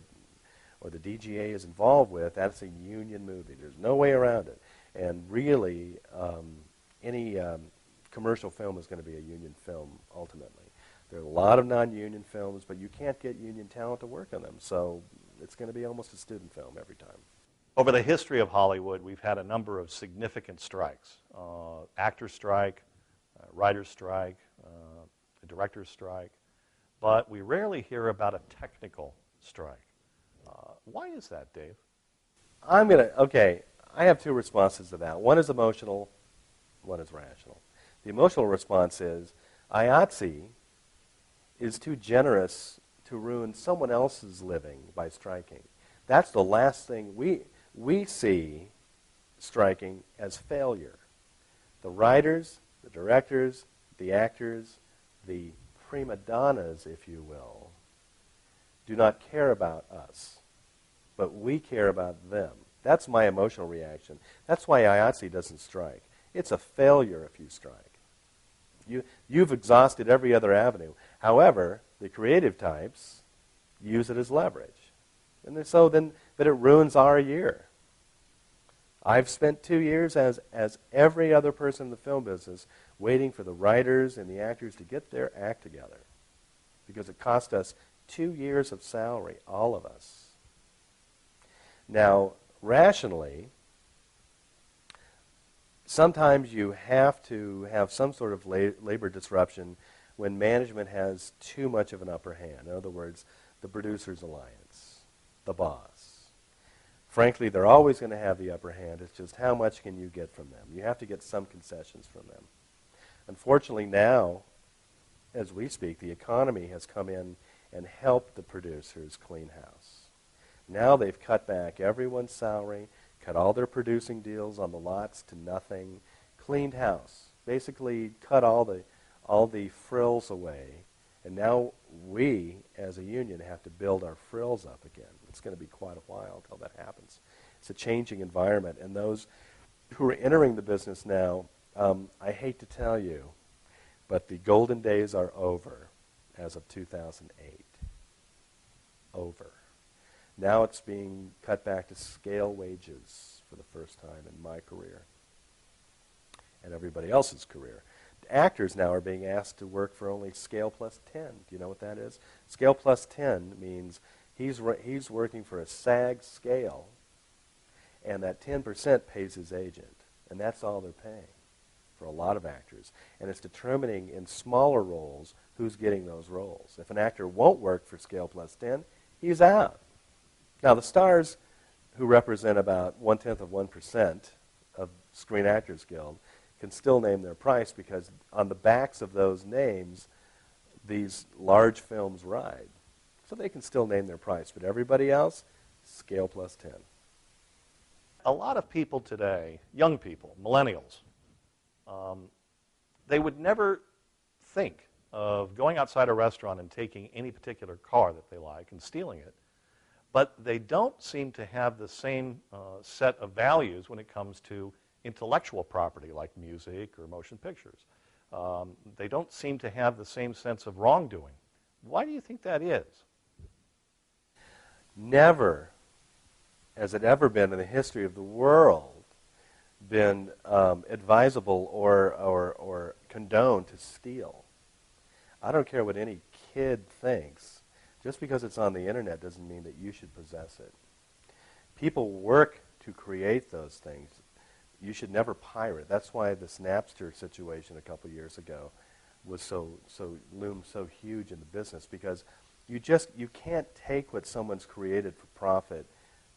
the DGA is involved with, that's a union movie. There's no way around it. And really, any commercial film is going to be a union film ultimately. There are a lot of non-union films, but you can't get union talent to work on them. So it's going to be almost a student film every time. Over the history of Hollywood, we've had a number of significant strikes. Actor strike, writer strike, a director strike. But we rarely hear about a technical strike. Why is that, Dave? I have 2 responses to that. One is emotional, one is rational. The emotional response is IATSE is too generous to ruin someone else's living by striking. That's the last thing we see striking as failure. The writers, the directors, the actors, the prima donnas, if you will, do not care about us, but we care about them. That's my emotional reaction. That's why IATSE doesn't strike. It's a failure if you strike. You've exhausted every other avenue. However, the creative types use it as leverage. And but it ruins our year. I've spent 2 years, as every other person in the film business, waiting for the writers and the actors to get their act together. Because it cost us 2 years of salary, all of us. Now, rationally, sometimes you have to have some sort of labor disruption when management has too much of an upper hand. In other words, the producers' alliance, the boss. Frankly, they're always going to have the upper hand. It's just how much can you get from them? You have to get some concessions from them. Unfortunately, now, as we speak, the economy has come in and helped the producers clean house. Now they've cut back everyone's salary, cut all their producing deals on the lots to nothing, cleaned house, basically cut all the frills away, and now we, as a union, have to build our frills up again. It's going to be quite a while until that happens. It's a changing environment, and those who are entering the business now, I hate to tell you, but the golden days are over as of 2008. Over. Now it's being cut back to scale wages for the first time in my career and everybody else's career. Actors now are being asked to work for only scale plus 10. Do you know what that is? Scale plus 10 means he's working for a SAG scale, and that 10% pays his agent, and that's all they're paying for a lot of actors. And it's determining in smaller roles who's getting those roles. If an actor won't work for scale plus 10, he's out. Now, the stars, who represent about 1/10% of Screen Actors Guild, can still name their price because on the backs of those names, these large films ride. So they can still name their price. But everybody else, scale plus 10. A lot of people today, young people, millennials, they would never think of going outside a restaurant and taking any particular car that they like and stealing it. But they don't seem to have the same set of values when it comes to intellectual property like music or motion pictures. They don't seem to have the same sense of wrongdoing. Why do you think that is? Never has it ever been in the history of the world been advisable or condoned to steal. I don't care what any kid thinks. Just because it's on the internet doesn't mean that you should possess it. People work to create those things. You should never pirate. That's why this Napster situation a couple years ago was loomed so huge in the business, because you can't take what someone's created for profit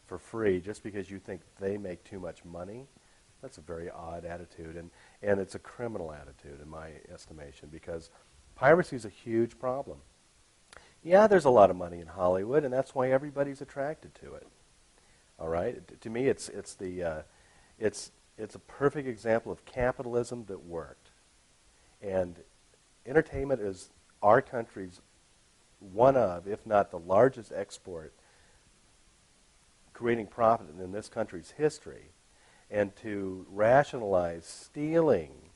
for free just because you think they make too much money. That's a very odd attitude, and it's a criminal attitude in my estimation, because piracy is a huge problem. Yeah, there's a lot of money in Hollywood, and that's why everybody's attracted to it. All right? To me, it's a perfect example of capitalism that worked. And entertainment is our country's one of, if not the largest export, creating profit in this country's history. And to rationalize stealing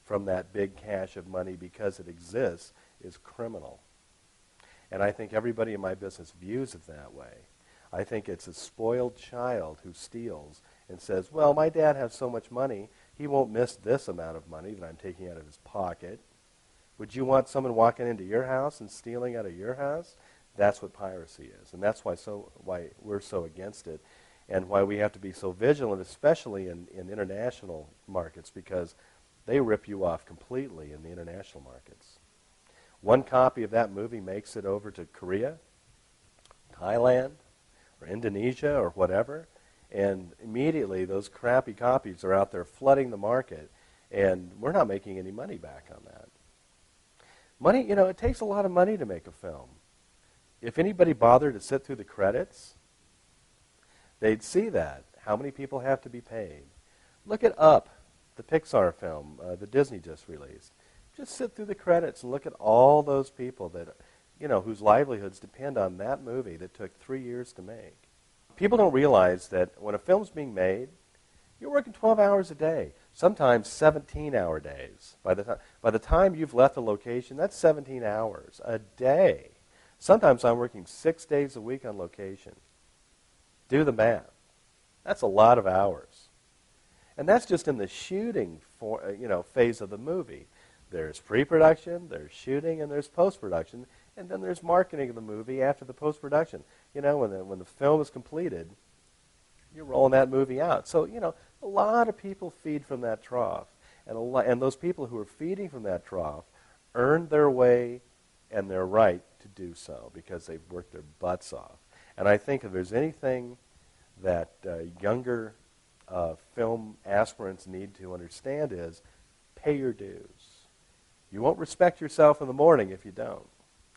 from that big cache of money because it exists is criminal. And I think everybody in my business views it that way. I think it's a spoiled child who steals and says, well, my dad has so much money, he won't miss this amount of money that I'm taking out of his pocket. Would you want someone walking into your house and stealing out of your house? That's what piracy is, and that's why we're so against it, and why we have to be so vigilant, especially in international markets, because they rip you off completely in the international markets. One copy of that movie makes it over to Korea, Thailand, or Indonesia, or whatever, and immediately those crappy copies are out there flooding the market, and we're not making any money back on that. Money, it takes a lot of money to make a film. If anybody bothered to sit through the credits, they'd see that. How many people have to be paid? Look at Up, the Pixar film that Disney just released. Just sit through the credits and look at all those people that, whose livelihoods depend on that movie that took 3 years to make. People don't realize that when a film's being made, you're working 12 hours a day, sometimes 17-hour days. By the time you've left the location, that's 17 hours a day. Sometimes I'm working 6 days a week on location. Do the math. That's a lot of hours. And that's just in the shooting phase of the movie. There's pre-production, there's shooting, and there's post-production, and then there's marketing of the movie after the post-production. When the film is completed, you're rolling that movie out. So, a lot of people feed from that trough. And those people who are feeding from that trough earned their way and their right to do so because they've worked their butts off. And I think if there's anything that younger film aspirants need to understand is pay your dues. You won't respect yourself in the morning if you don't,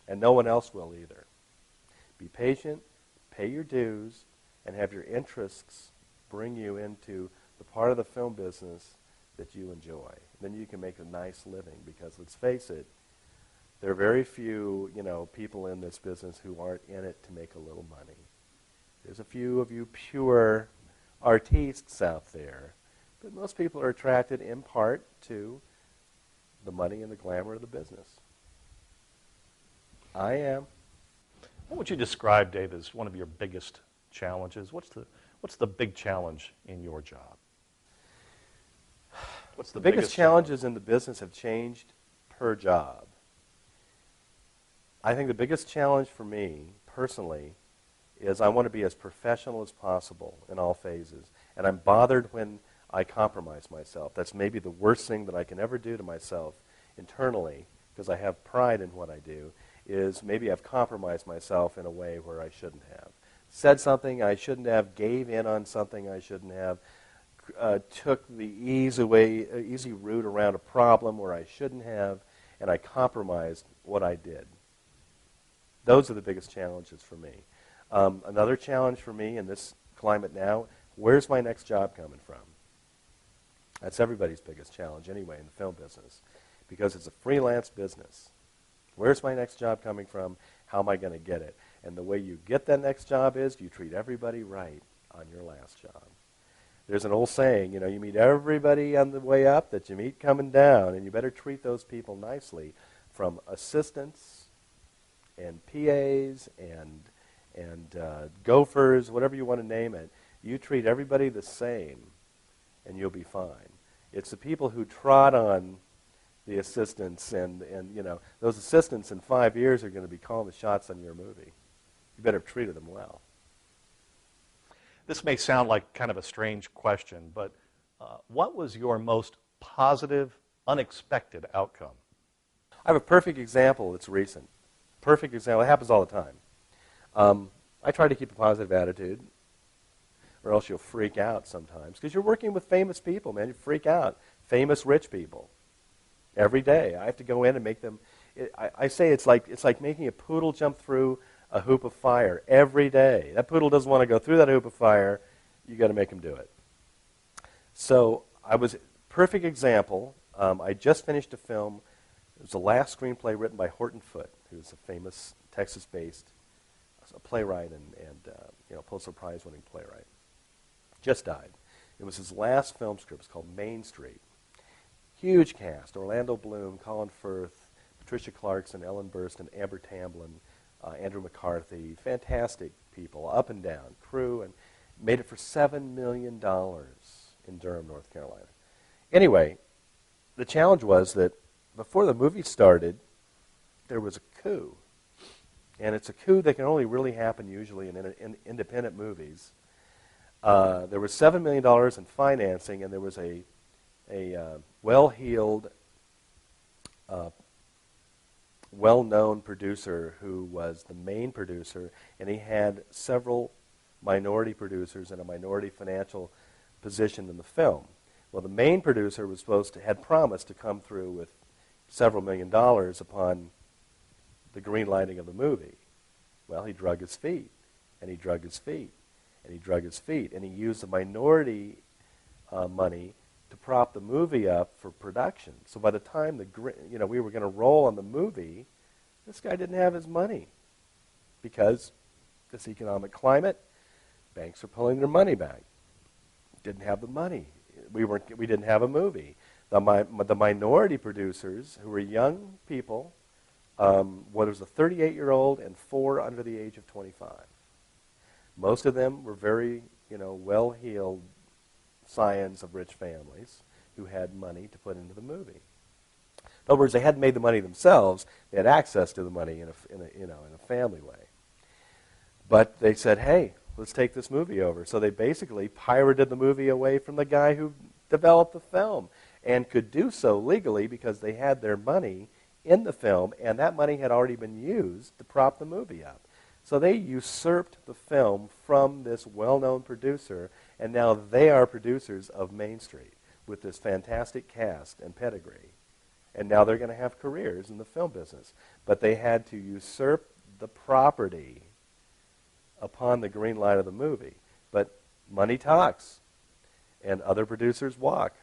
and no one else will either. Be patient, pay your dues, and have your interests bring you into the part of the film business that you enjoy. Then you can make a nice living because, let's face it, there are very few, people in this business who aren't in it to make a little money. There's a few of you pure artistes out there, but most people are attracted in part to the money and the glamour of the business. I am. What would you describe, Dave, as one of your biggest challenges? What's the big challenge in your job? What's the biggest challenges in the business have changed per job. I think the biggest challenge for me, personally, is I want to be as professional as possible in all phases. And I'm bothered when I compromise myself. That's maybe the worst thing that I can ever do to myself internally, because I have pride in what I do, is maybe I've compromised myself in a way where I shouldn't have. Said something I shouldn't have, gave in on something I shouldn't have, took the easy route around a problem where I shouldn't have, and I compromised what I did. Those are the biggest challenges for me. Another challenge for me in this climate now, where's my next job coming from? That's everybody's biggest challenge anyway in the film business, because it's a freelance business. Where's my next job coming from? How am I going to get it? And the way you get that next job is you treat everybody right on your last job. There's an old saying, you meet everybody on the way up that you meet coming down, and you better treat those people nicely, from assistants and PAs and gophers, whatever you want to name it. You treat everybody the same, and you'll be fine. It's the people who trot on the assistants, and those assistants in 5 years are going to be calling the shots on your movie. You better have treated them well. This may sound like kind of a strange question, but what was your most positive, unexpected outcome? I have a perfect example that's recent. Perfect example. It happens all the time. I try to keep a positive attitude, or else you'll freak out sometimes, because you're working with famous people, man. You freak out. Famous rich people. Every day. I have to go in and make them... I say it's like making a poodle jump through a hoop of fire every day. That poodle doesn't want to go through that hoop of fire. You got to make him do it. So I was perfect example. I just finished a film. It was the last screenplay written by Horton Foote, who's a famous Texas-based playwright and Pulitzer Prize-winning playwright. Just died. It was his last film script. It's called Main Street. Huge cast: Orlando Bloom, Colin Firth, Patricia Clarkson, Ellen Burstyn, Amber Tamblyn, Andrew McCarthy. Fantastic people, up and down, crew, and made it for $7 million in Durham, North Carolina. Anyway, the challenge was that before the movie started, there was a coup. And it's a coup that can only really happen usually in independent movies. There was $7 million in financing, and there was a well-heeled, well-known producer who was the main producer, and he had several minority producers in a minority financial position in the film. Well, the main producer had promised to come through with several $1 million upon the green lighting of the movie. Well, he drug his feet, and he drug his feet, and he drug his feet, and he used the minority money to prop the movie up for production. So by the time we were going to roll on the movie, this guy didn't have his money, because this economic climate, banks are pulling their money back. Didn't have the money. We didn't have a movie. The minority producers, who were young people, was a 38-year-old and 4 under the age of 25. Most of them were very, well-heeled scions of rich families who had money to put into the movie. In other words, they hadn't made the money themselves. They had access to the money in a family way. But they said, hey, let's take this movie over. So they basically pirated the movie away from the guy who developed the film, and could do so legally because they had their money in the film, and that money had already been used to prop the movie up. So they usurped the film from this well-known producer, and now they are producers of Main Street with this fantastic cast and pedigree. And now they're going to have careers in the film business. But they had to usurp the property upon the green light of the movie. But money talks, and other producers walk.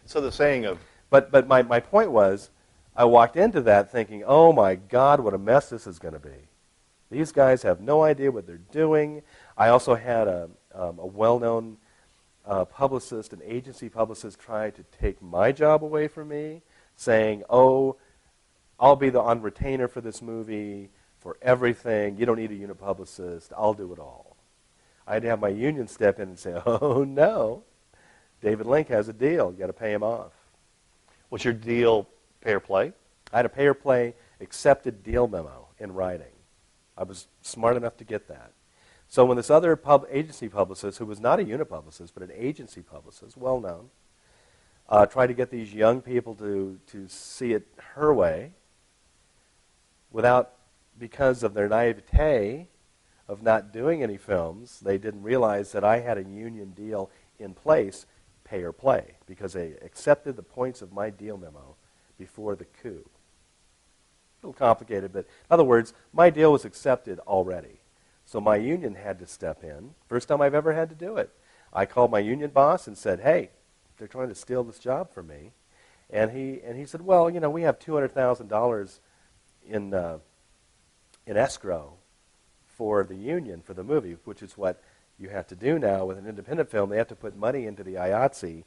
So the saying of... But my point was, I walked into that thinking, oh my God, what a mess this is going to be. These guys have no idea what they're doing. I also had a well-known publicist, an agency publicist, try to take my job away from me, saying, oh, I'll be on retainer for this movie, for everything. You don't need a unit publicist. I'll do it all. I had to have my union step in and say, oh, no. David Linck has a deal. You've got to pay him off. Was your deal pay or play? I had a pay or play accepted deal memo in writing. I was smart enough to get that. So when this other agency publicist, who was not a unit publicist, but an agency publicist, well-known, tried to get these young people to see it her way, because of their naivete of not doing any films, they didn't realize that I had a union deal in place, pay or play, because they accepted the points of my deal memo before the coup. A little complicated, but in other words, my deal was accepted already. So my union had to step in. First time I've ever had to do it. I called my union boss and said, hey, they're trying to steal this job from me. And he said, well, you know, we have $200,000 in escrow for the union, for the movie, which is what you have to do now with an independent film. They have to put money into the IATSE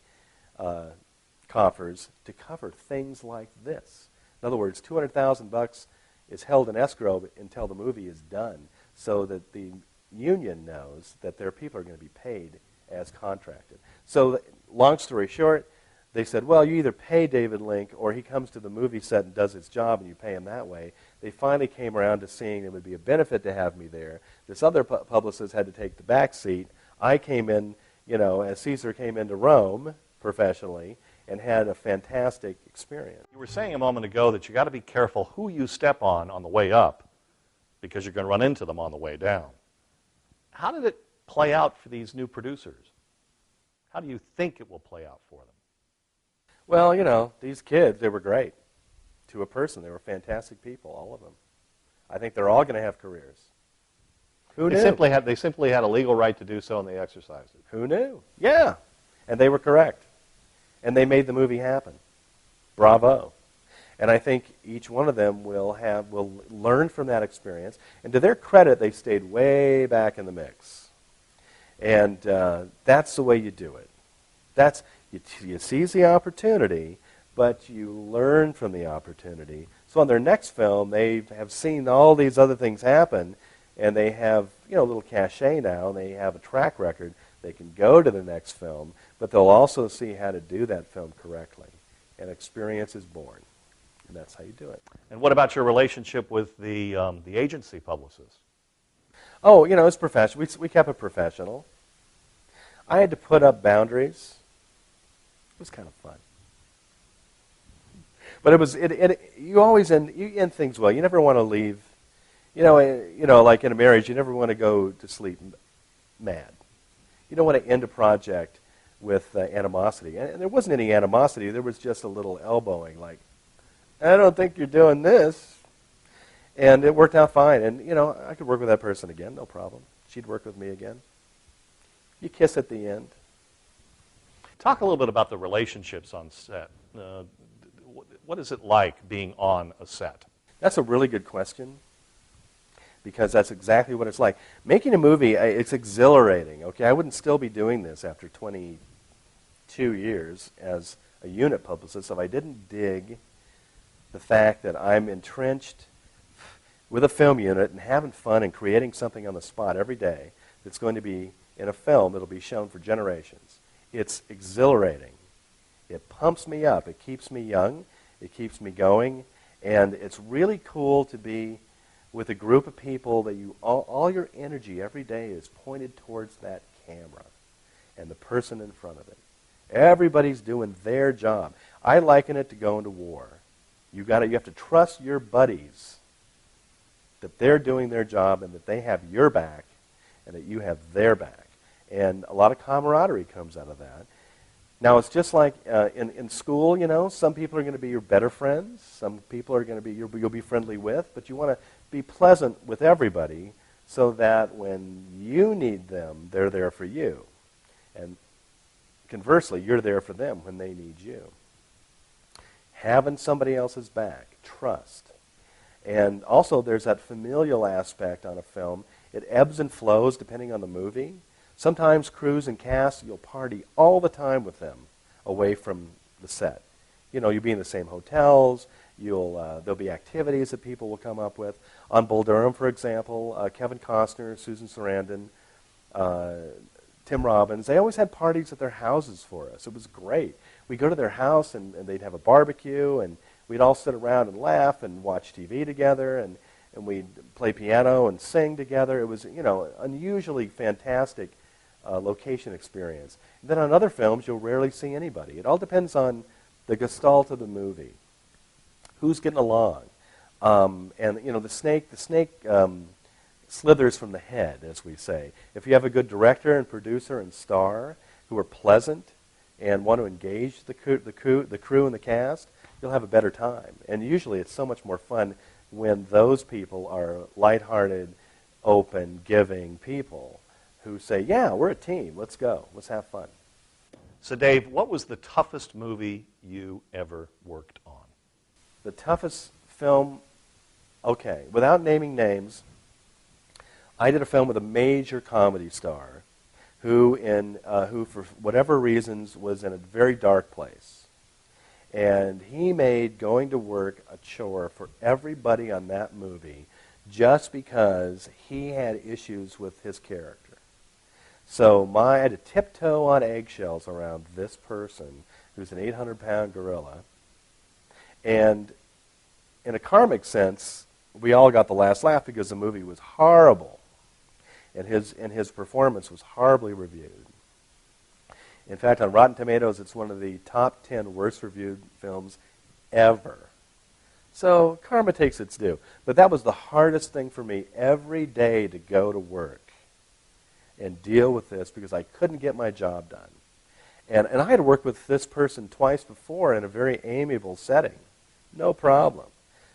coffers to cover things like this. In other words, $200,000 is held in escrow until the movie is done, so that the union knows that their people are going to be paid as contracted. So, long story short, they said, well, you either pay David Linck or he comes to the movie set and does his job and you pay him that way. They finally came around to seeing it would be a benefit to have me there. This other publicist had to take the back seat. I came in, you know, as Caesar came into Rome professionally, and had a fantastic experience. You were saying a moment ago that you got to be careful who you step on the way up, because you're going to run into them on the way down. How did it play out for these new producers? How do you think it will play out for them? Well, you know, these kids, they were great. To a person, they were fantastic people, all of them. I think they're all going to have careers. Who knew? They simply had a legal right to do so, and they exercised it. Who knew? Yeah. And they were correct. And they made the movie happen. Bravo. And I think each one of them will learn from that experience. And to their credit, they stayed way back in the mix. And that's the way you do it. You seize the opportunity, but you learn from the opportunity. So on their next film, they have seen all these other things happen, and they have, you know, a little cachet now, and they have a track record. They can go to the next film, but they'll also see how to do that film correctly. And experience is born. And that's how you do it. And what about your relationship with the agency publicist? Oh, you know, it's professional. We kept it professional. I had to put up boundaries. It was kind of fun. But it was you always end things well. You never want to leave. You know, like in a marriage, you never want to go to sleep mad. You don't want to end a project with animosity. And there wasn't any animosity. There was just a little elbowing, like, I don't think you're doing this. And it worked out fine. And, you know, I could work with that person again, no problem. She'd work with me again. You kiss at the end. Talk a little bit about the relationships on set. What is it like being on a set? That's a really good question, because that's exactly what it's like. Making a movie, it's exhilarating. Okay, I wouldn't still be doing this after 22 years as a unit publicist if I didn't dig the fact that I'm entrenched with a film unit and having fun and creating something on the spot every day that's going to be in a film that'll be shown for generations. It's exhilarating. It pumps me up. It keeps me young. It keeps me going. And it's really cool to be with a group of people that all your energy every day is pointed towards that camera and the person in front of it. Everybody's doing their job. I liken it to going to war. You have to trust your buddies that they're doing their job and that they have your back and that you have their back. And a lot of camaraderie comes out of that. Now, it's just like in school, you know, some people are going to be your better friends. Some people are going to be you'll be friendly with, but you want to be pleasant with everybody so that when you need them, they're there for you. And conversely, you're there for them when they need you. Having somebody else's back, trust. And also there's that familial aspect on a film. It ebbs and flows depending on the movie. Sometimes crews and casts, you'll party all the time with them away from the set. You know, you'll be in the same hotels. There'll be activities that people will come up with. On Bull Durham, for example, Kevin Costner, Susan Sarandon, Tim Robbins, they always had parties at their houses for us. It was great. We'd go to their house, and they'd have a barbecue, and we'd all sit around and laugh and watch TV together, and we'd play piano and sing together. It was, you know, unusually fantastic location experience. And then on other films, you'll rarely see anybody. It all depends on the gestalt of the movie, who's getting along, and you know, the snake slithers from the head, as we say. If you have a good director and producer and star who are pleasant and want to engage the crew and the cast, you'll have a better time. And usually, it's so much more fun when those people are lighthearted, open, giving people who say, yeah, we're a team, let's go, let's have fun. So Dave, what was the toughest movie you ever worked on? The toughest film, okay, without naming names, I did a film with a major comedy star who for whatever reasons was in a very dark place. And he made going to work a chore for everybody on that movie just because he had issues with his character. So I had to tiptoe on eggshells around this person who's an 800-pound gorilla. And in a karmic sense, we all got the last laugh because the movie was horrible. And his performance was horribly reviewed. In fact, on Rotten Tomatoes, it's one of the top 10 worst reviewed films ever. So karma takes its due. But that was the hardest thing for me every day to go to work and deal with this because I couldn't get my job done. And I had worked with this person twice before in a very amiable setting. No problem.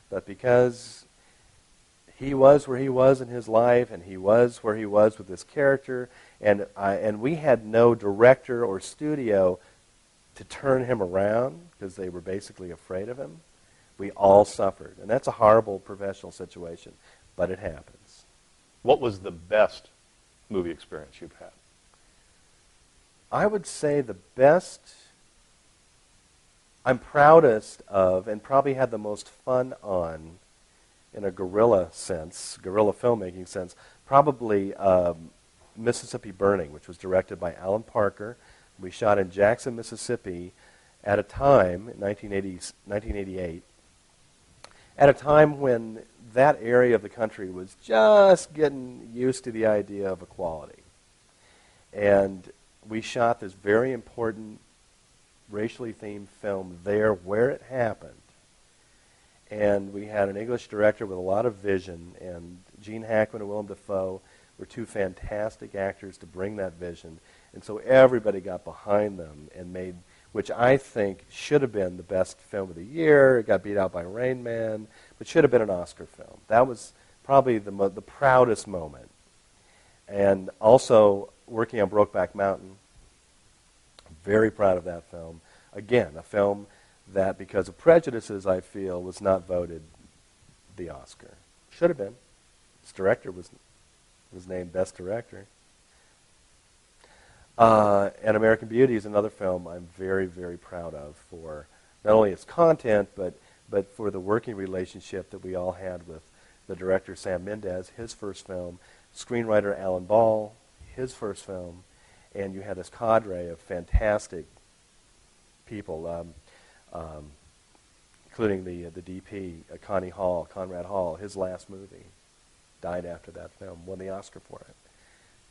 But because he was where he was in his life, and he was where he was with this character, and we had no director or studio to turn him around because they were basically afraid of him, we all suffered. And that's a horrible professional situation, but it happens. What was the best movie experience you've had? I would say the best I'm proudest of and probably had the most fun on in a guerrilla sense, guerrilla filmmaking sense, probably Mississippi Burning, which was directed by Alan Parker. We shot in Jackson, Mississippi at a time, 1988, at a time when that area of the country was just getting used to the idea of equality. And we shot this very important racially themed film there where it happened. And we had an English director with a lot of vision, and Gene Hackman and Willem Dafoe were two fantastic actors to bring that vision. And so everybody got behind them and made, which I think should have been the best film of the year. It got beat out by Rain Man, but should have been an Oscar film. That was probably the proudest moment. And also working on Brokeback Mountain, I'm very proud of that film. Again, a film that, because of prejudices, I feel, was not voted the Oscar. Should have been. Its director was named Best Director. And American Beauty is another film I'm very, very proud of for not only its content, but for the working relationship that we all had with the director Sam Mendes, his first film, screenwriter Alan Ball, his first film, and you had this cadre of fantastic people, including the DP, Conrad Hall, his last movie, died after that film, won the Oscar for it.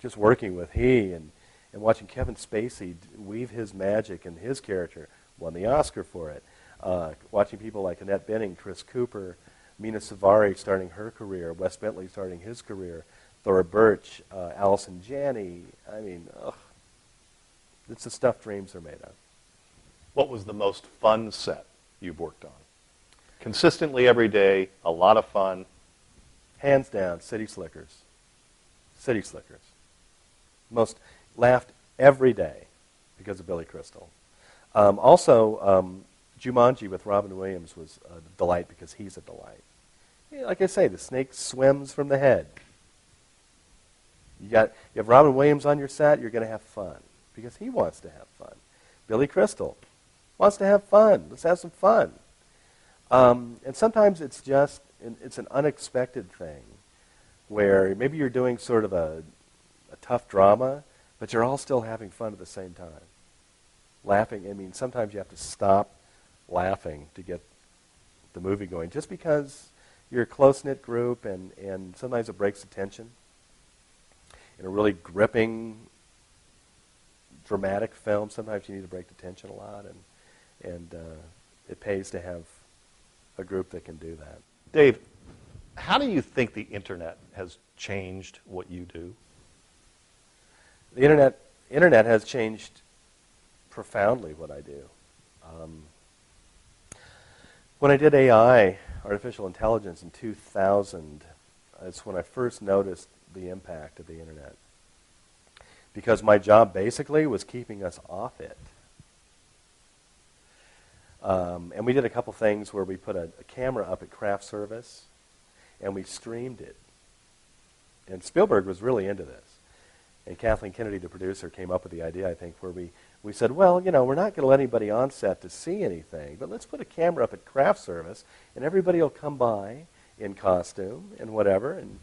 Just working with he and watching Kevin Spacey weave his magic and his character, won the Oscar for it. watching people like Annette Bening, Chris Cooper, Mina Savari starting her career, Wes Bentley starting his career, Thora Birch, Allison Janney. I mean, ugh. It's the stuff dreams are made of. What was the most fun set you've worked on? Consistently every day, a lot of fun. Hands down, City Slickers. City Slickers. Most laughed every day because of Billy Crystal. Also, Jumanji with Robin Williams was a delight because he's a delight. Yeah, like I say, the snake swims from the head. You have Robin Williams on your set, you're going to have fun because he wants to have fun. Billy Crystal wants to have fun. Let's have some fun. And sometimes it's an unexpected thing where maybe you're doing sort of a tough drama, but you're all still having fun at the same time. Laughing, I mean, sometimes you have to stop laughing to get the movie going just because you're a close-knit group and sometimes it breaks the tension. In a really gripping, dramatic film, sometimes you need to break the tension a lot, and it pays to have a group that can do that. Dave, how do you think the internet has changed what you do? The internet has changed profoundly what I do. When I did AI, artificial intelligence, in 2000, that's when I first noticed the impact of the internet. Because my job basically was keeping us off it. And we did a couple things where we put a camera up at craft service and we streamed it. And Spielberg was really into this. And Kathleen Kennedy, the producer, came up with the idea, I think, where we said, well, you know, we're not going to let anybody on set to see anything, but let's put a camera up at craft service and everybody will come by in costume and whatever and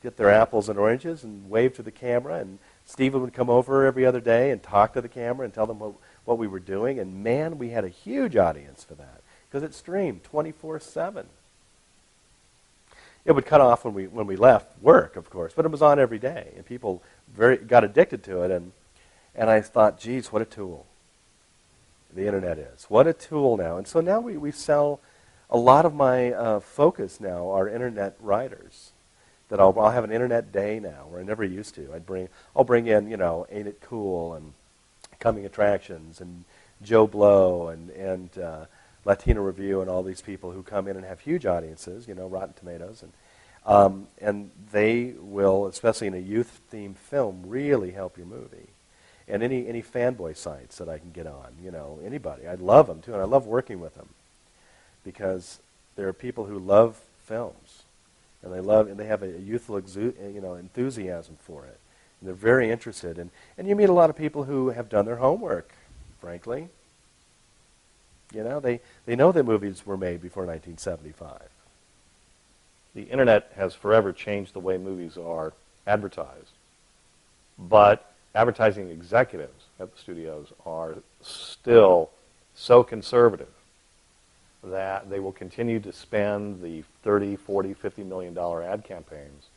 get their apples and oranges and wave to the camera, and Stephen would come over every other day and talk to the camera and tell them what we were doing, and man, we had a huge audience for that because it streamed 24/7. It would cut off when we left work, of course, but it was on every day, and people got addicted to it, and I thought, geez, what a tool the internet is. What a tool now. And so now we sell, a lot of my focus now are internet writers. That I'll have an internet day now, where I never used to. I'll bring in, you know, Ain't It Cool and Coming Attractions and Joe Blow and Latino Review and all these people who come in and have huge audiences, you know, Rotten Tomatoes, and they will, especially in a youth-themed film, really help your movie. And any fanboy sites that I can get on, you know, anybody, I love them too, and I love working with them because there are people who love films. And they have a youthful enthusiasm for it. And they're very interested. And you meet a lot of people who have done their homework, frankly. You know, they know that movies were made before 1975. The internet has forever changed the way movies are advertised. But advertising executives at the studios are still so conservative that they will continue to spend the $30, $40, $50 million ad campaigns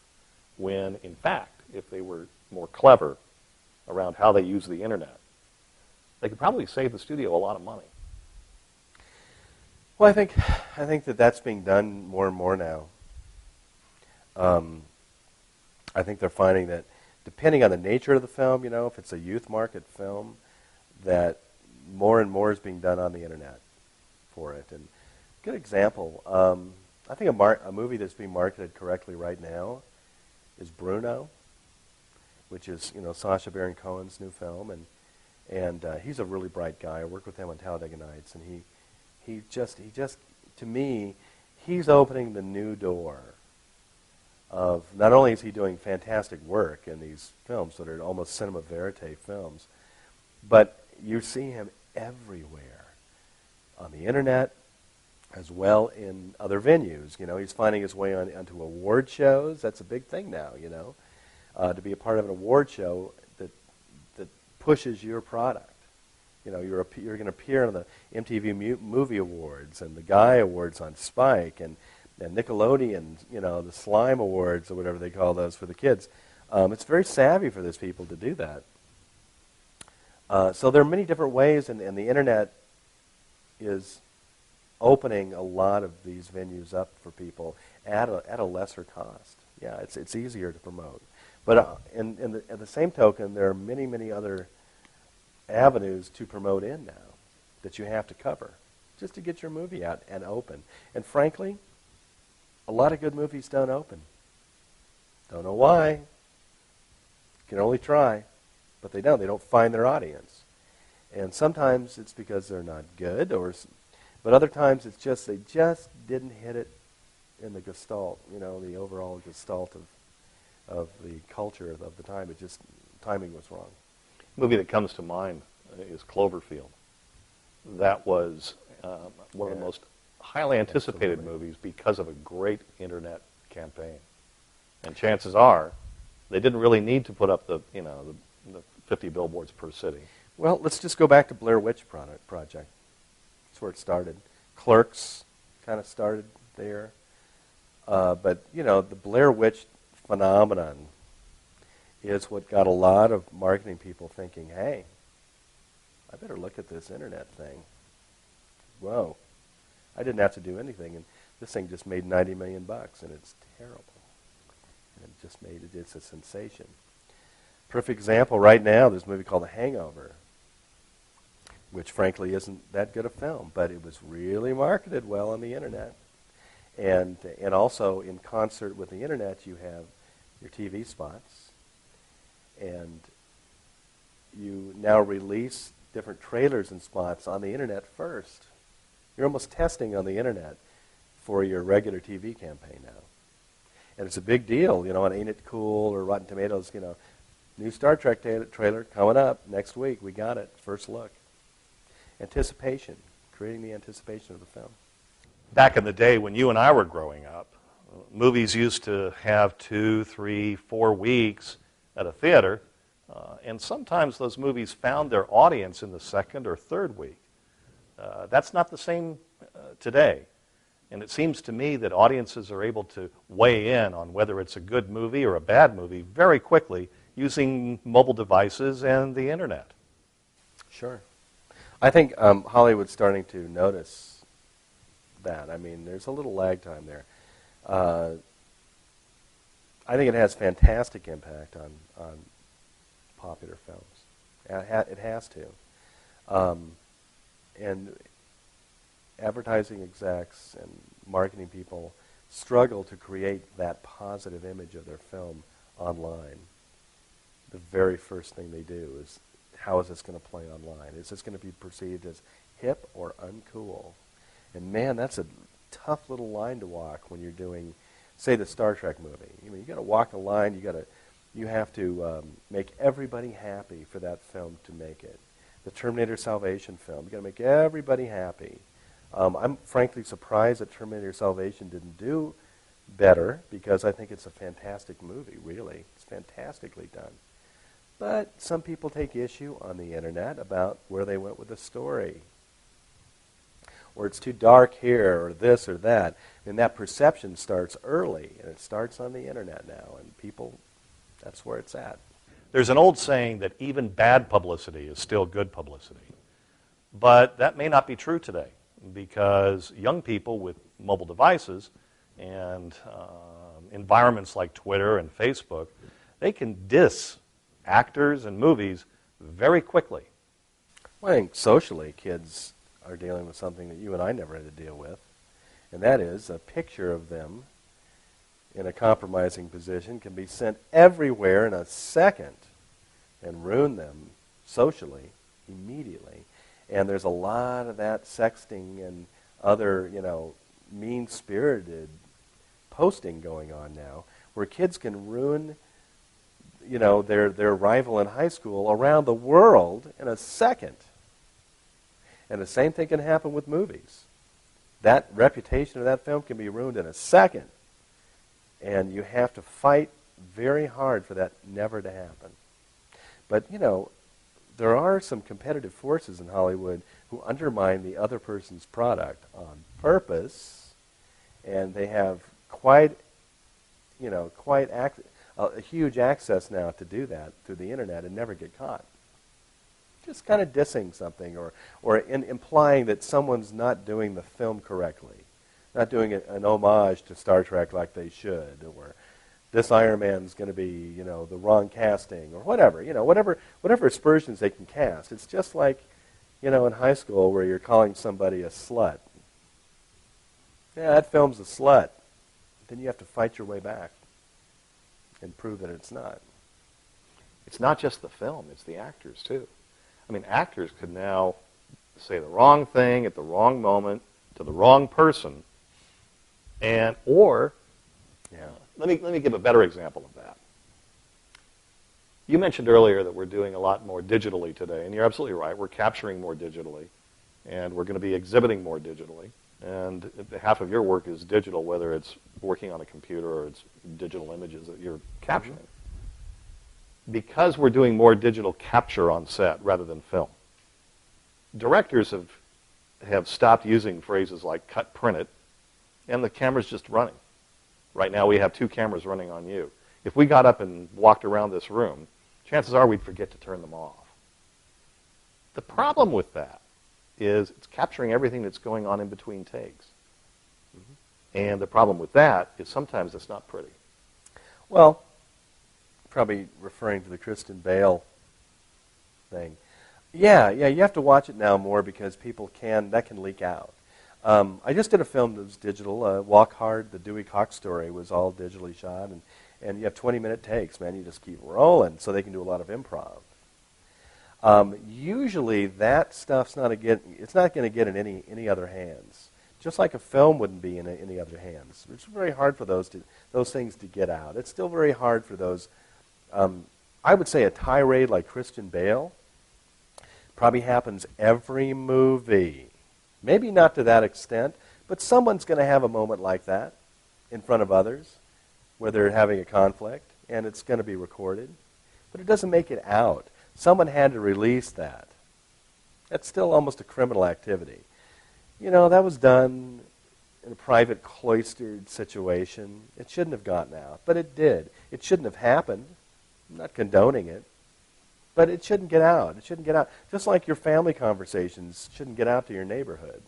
when, in fact, if they were more clever around how they use the internet, they could probably save the studio a lot of money. Well, I think that's being done more and more now. I think they're finding that depending on the nature of the film, you know, if it's a youth market film, that more and more is being done on the internet for it. And good example, I think a movie that's being marketed correctly right now is Bruno, which is, you know, Sacha Baron Cohen's new film, and he's a really bright guy. I worked with him on Talladega Nights, and he just to me, he's opening the new door of, not only is he doing fantastic work in these films that are almost cinema verite films, but you see him everywhere on the internet, as well in other venues. You know, he's finding his way onto award shows. That's a big thing now, you know, to be a part of an award show that pushes your product. You know, you're going to appear on the MTV Movie Awards and the Guy Awards on Spike and Nickelodeon, you know, the Slime Awards or whatever they call those for the kids. It's very savvy for those people to do that. So there are many different ways, and the internet is opening a lot of these venues up for people at a lesser cost. Yeah, it's easier to promote. But at the same token, there are many, many other avenues to promote in now that you have to cover just to get your movie out and open. And frankly, a lot of good movies don't open. Don't know why. You can only try. But they don't. They don't find their audience. And sometimes it's because they're not good, but other times it's just they just didn't hit it in the gestalt, the overall gestalt of the culture of the time. It just, timing was wrong. The movie that comes to mind is Cloverfield. That was one of the most highly anticipated movies because of a great internet campaign. And chances are, they didn't really need to put up the 50 billboards per city. Well, let's just go back to Blair Witch Project. That's where it started. Clerks kind of started there. But, the Blair Witch phenomenon is what got a lot of marketing people thinking, hey, I better look at this internet thing. Whoa. I didn't have to do anything, and this thing just made $90 million, and it's terrible. And it just made it's a sensation. Perfect example right now, there's a movie called The Hangover, which frankly isn't that good a film, but it was really marketed well on the internet. And also in concert with the internet, you have your TV spots, and you now release different trailers and spots on the internet first. You're almost testing on the internet for your regular TV campaign now. And it's a big deal, on Ain't It Cool or Rotten Tomatoes, new Star Trek trailer coming up next week. We got it, first look. Anticipation, creating the anticipation of the film. Back in the day when you and I were growing up, movies used to have 2, 3, 4 weeks at a theater, and sometimes those movies found their audience in the second or third week. That's not the same today. And it seems to me that audiences are able to weigh in on whether it's a good movie or a bad movie very quickly using mobile devices and the internet. Sure. I think Hollywood's starting to notice that. I mean, there's a little lag time there. I think it has fantastic impact on popular films. It has to. And advertising execs and marketing people struggle to create that positive image of their film online. The very first thing they do is, how is this going to play online? Is this going to be perceived as hip or uncool? And man, that's a tough little line to walk when you're doing, say, the Star Trek movie. You got to walk a line. You have to make everybody happy for that film to make it. The Terminator Salvation film, you got to make everybody happy. I'm frankly surprised that Terminator Salvation didn't do better, because I think it's a fantastic movie, really. It's fantastically done. But some people take issue on the internet about where they went with the story. Or it's too dark here, or this or that. And that perception starts early, and it starts on the internet now. And people, that's where it's at. There's an old saying that even bad publicity is still good publicity. But that may not be true today, because young people with mobile devices and environments like Twitter and Facebook, they can diss actors and movies very quickly. Well, I think socially, kids are dealing with something that you and I never had to deal with, and that is a picture of them in a compromising position can be sent everywhere in a second and ruin them socially immediately. And there's a lot of that sexting and other, mean-spirited posting going on now, where kids can ruin, their rival in high school around the world in a second. And the same thing can happen with movies. That reputation of that film can be ruined in a second. And you have to fight very hard for that never to happen. But, there are some competitive forces in Hollywood who undermine the other person's product on purpose, and they have quite a huge access now to do that through the internet and never get caught. just kind of dissing something or implying that someone's not doing the film correctly, not doing an homage to Star Trek like they should, or this Iron Man's going to be, the wrong casting, or whatever, whatever aspersions they can cast. It's just like, in high school where you're calling somebody a slut. Yeah, that film's a slut. Then you have to fight your way back and prove that it's not. It's not just the film, it's the actors, too. I mean, actors could now say the wrong thing at the wrong moment to the wrong person, let me give a better example of that. You mentioned earlier that we're doing a lot more digitally today, and you're absolutely right. We're capturing more digitally, and we're going to be exhibiting more digitally. And half of your work is digital, whether it's working on a computer or it's digital images that you're capturing. Because we're doing more digital capture on set rather than film, directors have stopped using phrases like cut, print it, and the camera's just running. Right now we have 2 cameras running on you. If we got up and walked around this room, chances are we'd forget to turn them off. The problem with that is it's capturing everything that's going on in between takes. And the problem with that is sometimes it's not pretty. Well, probably referring to the Kristen Bale thing. Yeah, you have to watch it now more because that can leak out. I just did a film that was digital, Walk Hard, the Dewey Cox story was all digitally shot, and you have 20-minute takes, man. You just keep rolling, so they can do a lot of improv. Usually, that stuff's not going to get in any other hands. Just like a film wouldn't be in any other hands. It's very hard for those things to get out. It's still very hard for those. I would say a tirade like Christian Bale probably happens every movie. Maybe not to that extent, but someone's going to have a moment like that in front of others where they're having a conflict, and it's going to be recorded. But it doesn't make it out. Someone had to release that. That's still almost a criminal activity. That was done in a private, cloistered situation. It shouldn't have gotten out, but it did. It shouldn't have happened. I'm not condoning it. But it shouldn't get out. It shouldn't get out. Just like your family conversations shouldn't get out to your neighborhood.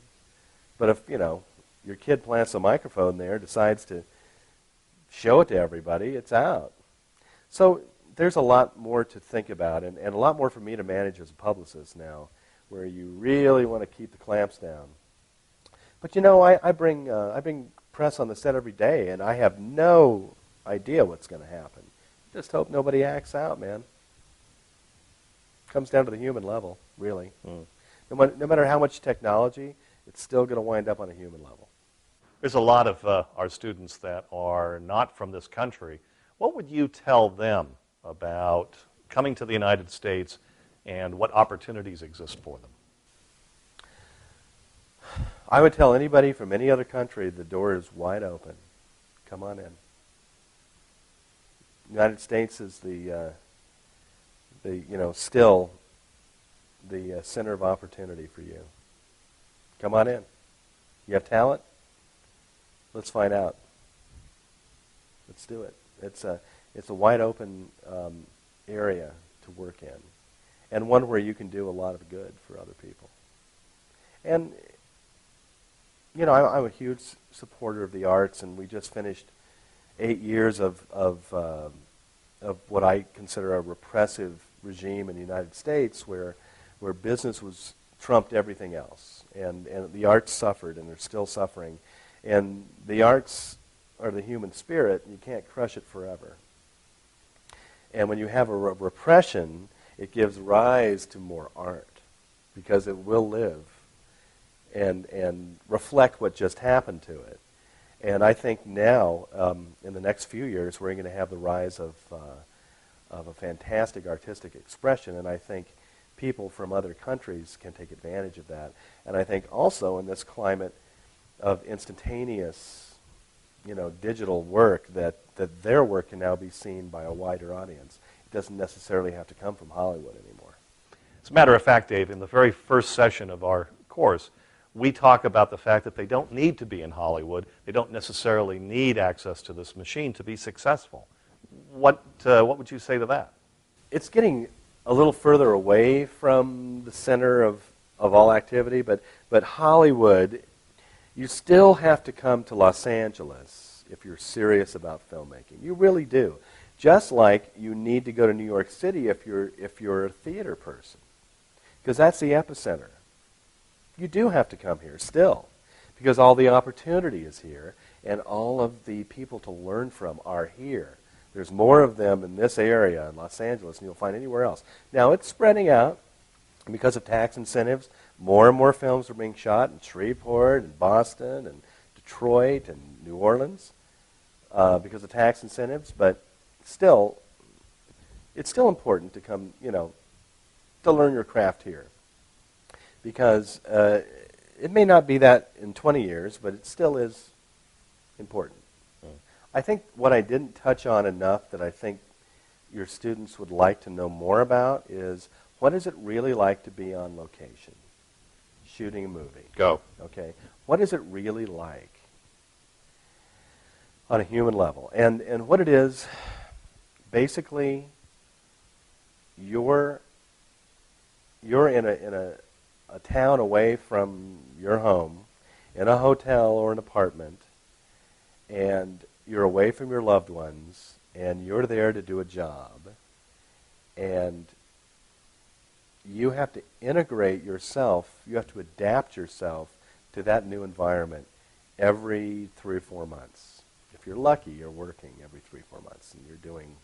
But if, your kid plants a microphone there, decides to show it to everybody, it's out. So there's a lot more to think about and a lot more for me to manage as a publicist now, where you really want to keep the clamps down. But, I bring press on the set every day, and I have no idea what's going to happen. Just hope nobody acts out, man. Comes down to the human level, really. No matter how much technology, it's still going to wind up on a human level. There's a lot of our students that are not from this country. What would you tell them about coming to the United States and what opportunities exist for them? I would tell anybody from any other country the door is wide open. Come on in. The United States is still the center of opportunity for you. Come on in. You have talent? Let's find out. Let's do it. It's a wide open area to work in, and one where you can do a lot of good for other people. And I'm a huge supporter of the arts, and we just finished 8 years of what I consider a repressive regime in the United States, where business was trumped everything else, and the arts suffered, and they're still suffering. And the arts are the human spirit, and you can't crush it forever. And when you have a repression, it gives rise to more art, because it will live and reflect what just happened to it. And I think now, in the next few years, we're going to have the rise of a fantastic artistic expression, and I think people from other countries can take advantage of that. And I think also in this climate of instantaneous, digital work, that their work can now be seen by a wider audience. It doesn't necessarily have to come from Hollywood anymore. As a matter of fact, Dave, in the very first session of our course, we talk about the fact that they don't need to be in Hollywood. They don't necessarily need access to this machine to be successful. What would you say to that? It's getting a little further away from the center of all activity, but Hollywood, you still have to come to Los Angeles if you're serious about filmmaking. You really do. Just like you need to go to New York City if you're a theater person, because that's the epicenter. You do have to come here still, because all the opportunity is here, and all of the people to learn from are here. There's more of them in this area in Los Angeles than you'll find anywhere else. Now, it's spreading out because of tax incentives. More and more films are being shot in Shreveport and Boston and Detroit and New Orleans because of tax incentives, but still, it's still important to come, to learn your craft here. Because it may not be that in 20 years, but it still is important. I think what I didn't touch on enough that I think your students would like to know more about is, what is it really like to be on location, shooting a movie? Go. Okay. What is it really like on a human level? And what it is, basically, you're in a town away from your home, in a hotel or an apartment, and you're away from your loved ones, and you're there to do a job, and you have to integrate yourself, you have to adapt yourself to that new environment every 3 or 4 months. If you're lucky, you're working every 3 or 4 months, and you're doing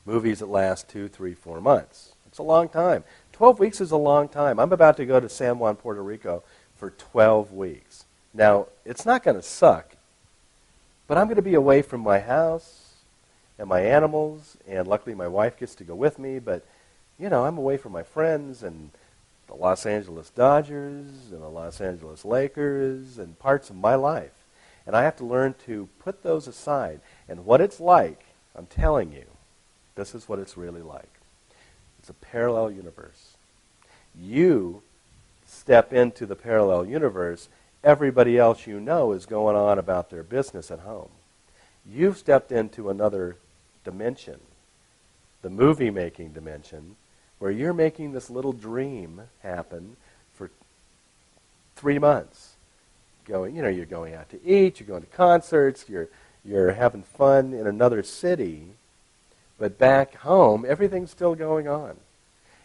movies that last 2, 3, 4 months. It's a long time. 12 weeks is a long time. I'm about to go to San Juan, Puerto Rico for 12 weeks. Now, it's not going to suck, but I'm going to be away from my house and my animals, and luckily my wife gets to go with me, but, I'm away from my friends and the Los Angeles Dodgers and the Los Angeles Lakers and parts of my life. And I have to learn to put those aside. And what it's like, I'm telling you, this is what it's really like. It's a parallel universe. You step into the parallel universe, everybody else you know is going on about their business at home. You've stepped into another dimension, the movie-making dimension, where you're making this little dream happen for 3 months. You're going out to eat, you're going to concerts, you're having fun in another city, but back home, everything's still going on.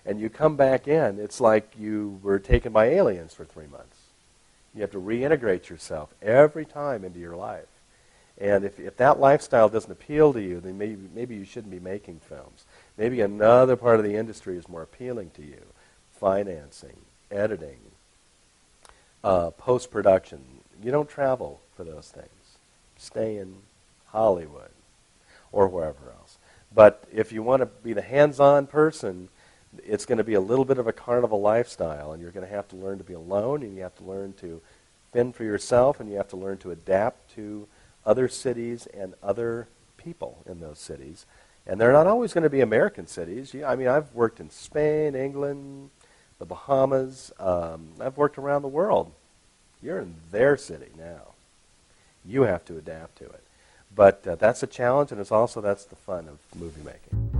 And you come back in, it's like you were taken by aliens for 3 months. You have to reintegrate yourself every time into your life. And if that lifestyle doesn't appeal to you, then maybe you shouldn't be making films. Maybe another part of the industry is more appealing to you. Financing, editing, post-production. You don't travel for those things. Stay in Hollywood or wherever else. But if you want to be the hands-on person, it's going to be a little bit of a carnival lifestyle, and you're going to have to learn to be alone, and you have to learn to fend for yourself, and you have to learn to adapt to other cities and other people in those cities. And they're not always going to be American cities. I've worked in Spain, England, the Bahamas. I've worked around the world. You're in their city now. You have to adapt to it. But that's a challenge, and that's the fun of movie making.